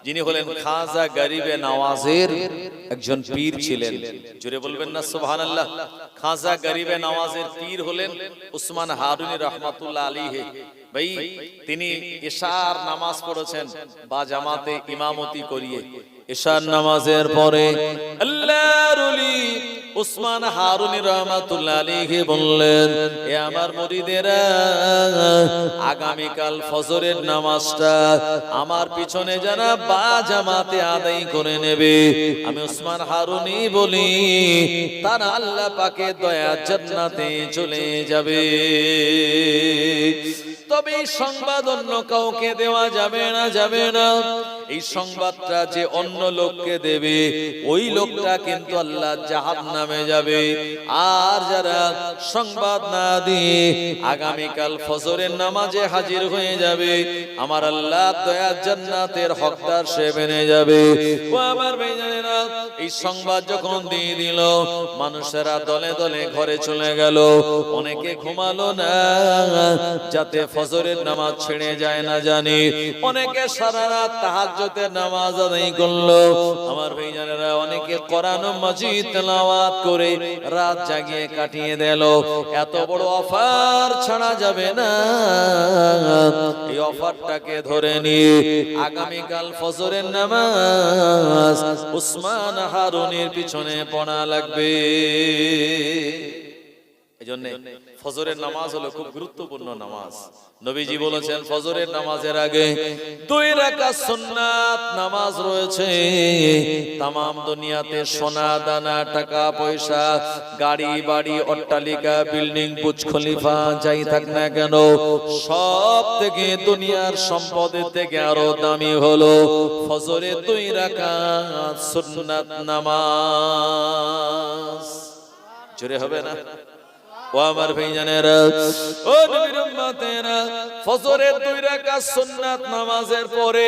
যিনি হলেন খাজা গরিবে নওয়াজের একজন পীর ছিলেন। জোরে বলবেন না সুবহানাল্লাহ। খাজা গরিবে নওয়াজের পীর হলেন উসমান হারুনি রাহমাতুল্লাহ আলাইহি। ভাই তিনি ইশার নামাজ পড়েছেন বা জামাতে ইমামতি করিয়ে। ইশার নামাজের পরে আল্লাহর ওলি উসমান হারুনি রাহমাতুল্লাহ আলাইহি বললেন, এ আমার মুরিদেরা, আগামীকাল ফজরের নামাজটা আমার পিছনে যারা বা জামাতে আদায় করে নেবে, আমি উসমান হারুনি বলি তারা আল্লাহ পাকের দয়া জান্নাতে চলে যাবে। তবে এই সংবাদ অন্য কাউকে দেওয়া যাবে না, যাবে না। এই সংবাদটা যে অন্য লোককে দেবে, ওই লোকটা কিন্তু আল্লাহ জাহান্নামে যাবে। আর যারা সংবাদ না দিয়ে আগামীকাল ফজরের নামাজে হাজির হয়ে যাবে, আমার আল্লাহ দয়ার জান্নাতের হকদার সে বেনে যাবে। ও আমার ভাইজানেরা, এই সংবাদ যখন দিয়ে দিল, মানুষেরা দলে দলে ঘরে চলে গেল। অনেকে ঘুমালো না যাতে ফজরের নামাজ ছেড়ে যায় না জানি। অনেকে সারা রাত তাহাজ্জুদের নামাজ আদায় করলো। আমার ভাইজানেরা, অনেকে কোরআন মাজিদ তেলাওয়াত করে রাত জাগিয়ে কাটিয়ে দিল। এত বড় অফার ছাড়া যাবে না। এই অফারটাকে ধরে নিয়ে আগামীকাল ফজরের নামাজ উসমান হারুনির পিছনে পড়া লাগবে। এজন্য ফজরের নামাজ হলো খুব গুরুত্বপূর্ণ নামাজ। নবীজি বলেছেন ফজরের নামাজের আগে 2 রাকাত সুন্নাত নামাজ রয়েছে। তাম দুনিয়াতে সোনা দানা, টাকা পয়সা, গাড়ি বাড়ি, অট্টালিকা, বিল্ডিং, বুর্জ খলিফা যাই থাক না কেন, সব থেকে দুনিয়ার সম্পদের থেকে আরো দামি হলো ফজরের 2 রাকাত সুন্নাত নামাজ। জোরে হবে না? ও আমার ভাইজানেরা, ও নবীর উম্মতেরা, ফজরের 2 রাকাত সুন্নাত নামাজের পরে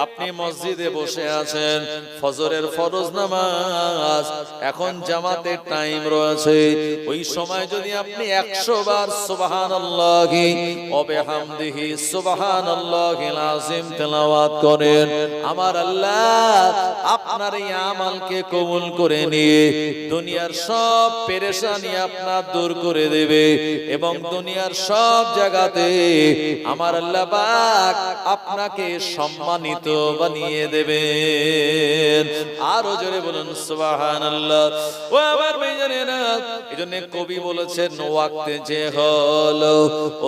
আপনি মসজিদে বসে আছেন, ফজরের ফরজ নামাজ এখন জামাতের টাইম রয়েছে। ওই সময় যদি আপনি 100 বার সুবহানাল্লাহি ওয়া বিহামদিহি সুবহানাল্লাহিল আযীম তেলাওয়াত করেন, আমার আল্লাহ আপনার এই আমলকে কবুল করে নিয়ে দুনিয়ার সব পেরেশানি আপনার দূর করে দেবে এবং দুনিয়ার সব জায়গাতে আমার আল্লাহ পাক আপনাকে সম্মানিত বানিয়ে দেবেন। আরো জোরে বলুন সুবহানাল্লাহ। ও আমার ভাইজানেরা, এজন্য কবি বলেছেন, ওয়াক্তে যে হলো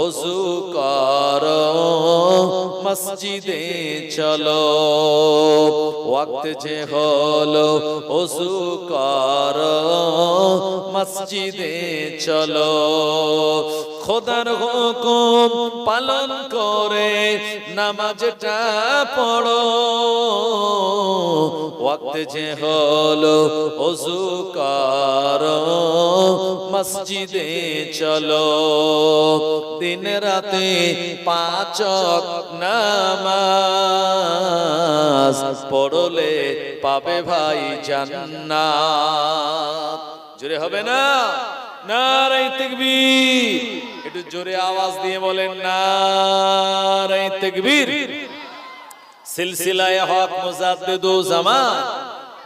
ওযু করো মসজিদে চলো, ওয়াক্তে যে হলো ওযু করো মসজিদে চলো, খোদার হুকুম পালন করে নামাজটা পড়ো, ওয়াক্তে যে হলো ওযু করো মসজিদে চলো, দিন রাতে 5 ওয়াক্ত নামাজ পড়লে পাবে ভাই জান্নাত। জোরে হবে না? নারায়ে তাকবীর। একটু জোরে আওয়াজ দিয়ে বলেন নারায়ে তাকবীর। সিলসিলায়ে হক মুজাদ্দিদু জামান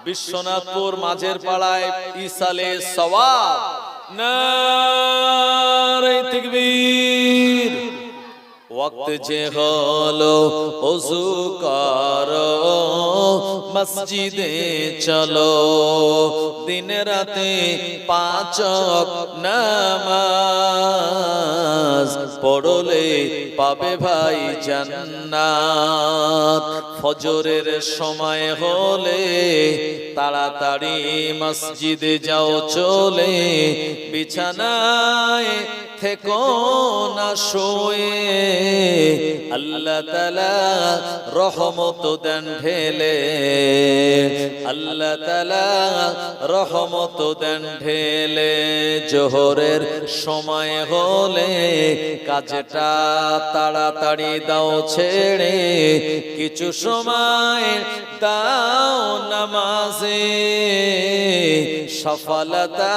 বিশ্বনাথপুর মাঝের পাড়ায় ইসালে সওয়াব নারে তাকবীর। ওয়াক্ত যে হলো ওযু করো মসজিদে চলো, দিন রাতে পাঁচ ওয়াক্ত নামাজ পড়লে পাবে ভাই জান্নাত। ফজরের সময় হলে তাড়াতাড়ি মসজিদে যাও চলে, বিছানায় থেকো না শুয়ে, আল্লাহ তাআলা রহমত দেন ঢেলে, আল্লাহ তাআলা রহমত দেন ঢেলে। জোহরের সময় হলে কাজটা তাড়াতাড়ি দাও ছেড়ে, কিছু সময় দাও নামাজে, সফলতা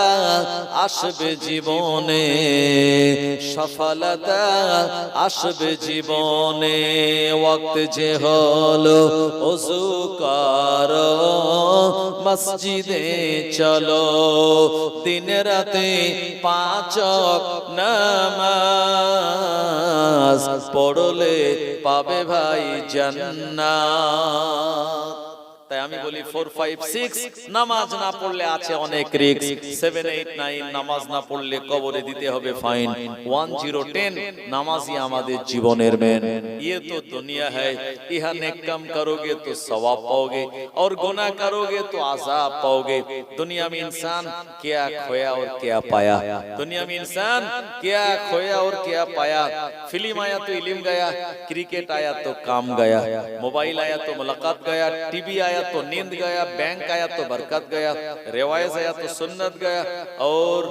আসবে জীবনে, সফলতা আসবে জীবনে। ওয়াক্ত যে হলো ওযু করো মসজিদে চলো, দিন রাতে পাঁচ ওয়াক্ত নামাজ পড়লে পাবে ভাই জান্নাত। তাই আমি বলি 4, 5, 6 নামাজ না পড়লে আছে অনেক রিস্ক। 7, 8, 9 নামাজ না পড়লে কবরে দিতে হবে ফাইন। 1, 0, 10 নামাজই আমাদের জীবনের মেন। ये तो दुनिया है, यहाँ नेक काम करोगे तो सवाब पाओगे और गुनाह करोगे तो आज़ाब पाओगे। दुनिया में इंसान क्या खोया और क्या पाया, दुनिया में इंसान क्या खोया और क्या पाया। फिल्म आया तो इल्म गया, क्रिकेट आया तो काम गया, मोबाइल आया तो मुलाकात गया, टीवी आया तो नींद गया, बैंक आया तो बरकत गया, रिवायत आया तो सुन्नत गया और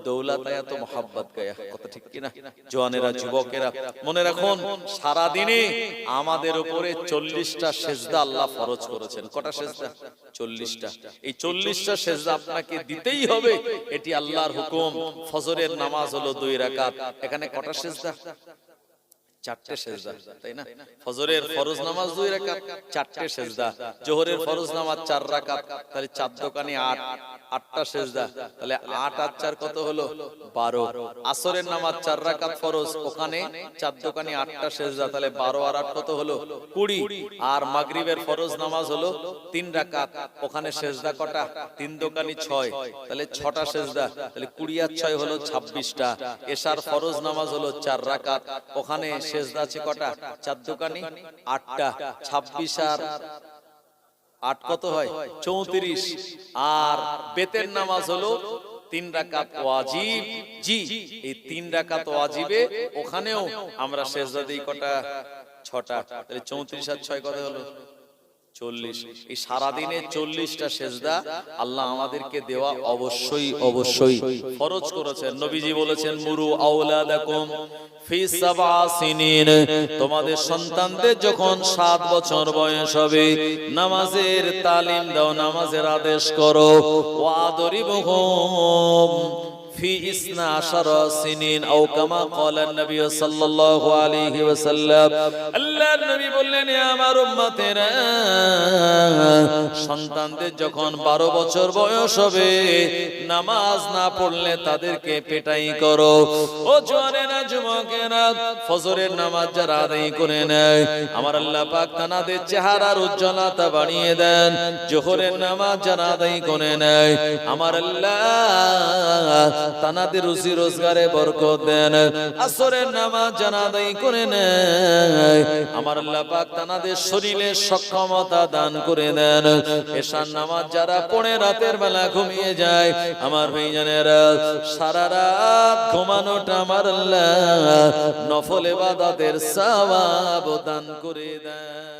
দৌলত আয়া তো মোহাব্বত গায়া। কথা ঠিক কি না? জওয়ানেরা, যুবকেরা মনে রাখুন, সারা দিনে আমাদের উপরে 40টা সেজদা আল্লাহ ফরজ করেছেন। কটা সেজদা? 40টা। এই 40টা সেজদা আপনাকে দিতেই হবে, এটি আল্লাহর হুকুম। ফজরের নামাজ হলো 2 রাকাত, এখানে কটা সেজদা? 4টে সেজদা, তাই না? ফজরের ফরজ নামাজ 2 রাকাত, 4টে সেজদা। জোহরের ফরজ নামাজ 4 রাকাত, তাহলে 4 দোকানে 8, 8টা সেজদা। তাহলে 8 আর 4 কত হলো? 12। আসরের নামাজ 4 রাকাত ফরজ, ওখানে 4 দোকানে 8টা সেজদা, তাহলে 12 আর 8 কত হলো? 20। আর মাগরিবের ফরজ নামাজ হলো 3 রাকাত, ওখানে সেজদা কটা? 3 দোকানে 6, তাহলে 6টা সেজদা, তাহলে 20 আর 6 হলো 26টা। এশার ফরজ নামাজ হলো 4 রাকাত, ওখানে সেজদা আছে কটা? 4 দোকানে 8টা, 26 আর 8 কত হয়? 34। আর বেতের নামাজ হলো 3 রাকাত ওয়াজিব। জি, এই 3 রাকাত ওয়াজিবে ওখানেও আমরা সেজদা দেই কটা? 6টা, তাহলে 34 আর 6 কত হলো? 40। এই সারা দিনে 40টা সেজদা আল্লাহ আমাদেরকে দেওয়া অবশ্যই অবশ্যই ফরজ করেছেন। নবীজি বলেছেন, মুরু আওলাদাকুম ফি 7 সিনিন, তোমাদের সন্তানদের যখন 7 বছর বয়স হবে নামাজের তালিম দাও, নামাজের আদেশ করো। ওয়াদরিবুহুম ফি 12 সিনিন আও কামা ক্বালা নবী সাল্লাল্লাহু আলাইহি ওয়াসাল্লাম। আল্লাহর নবী বললেন, আমার উম্মতেরা, সন্তানদের যখন 12 বছর বয়স হবে নামাজ না পড়লে তাদেরকে পেটাই করো। ও জওয়ানেরা, যুবকেরা, ফজরের নামাজ যারা আদায় করে নেয় আমার আল্লাহ পাক তাদের চেহারার উজ্জ্বলতা বাড়িয়ে দেন। জোহরের নামাজ যারা আদায় করে নেয় আমার আল্লাহ তাদের রুজি রোজগারে বরকত দেন। আসরের নামাজ যারা আদায় করে নেয় আমার আল্লাহ পাক তাদের শরীরে সক্ষমতা দান করে দেন। এশার নামাজ যারা পড়ে রাতের বেলা ঘুমিয়ে যায় আমার ভাইজানেরা, সারা রাত ঘুমানোটা আমার আল্লাহ নফল ইবাদতের সওয়াব দান করে দেন।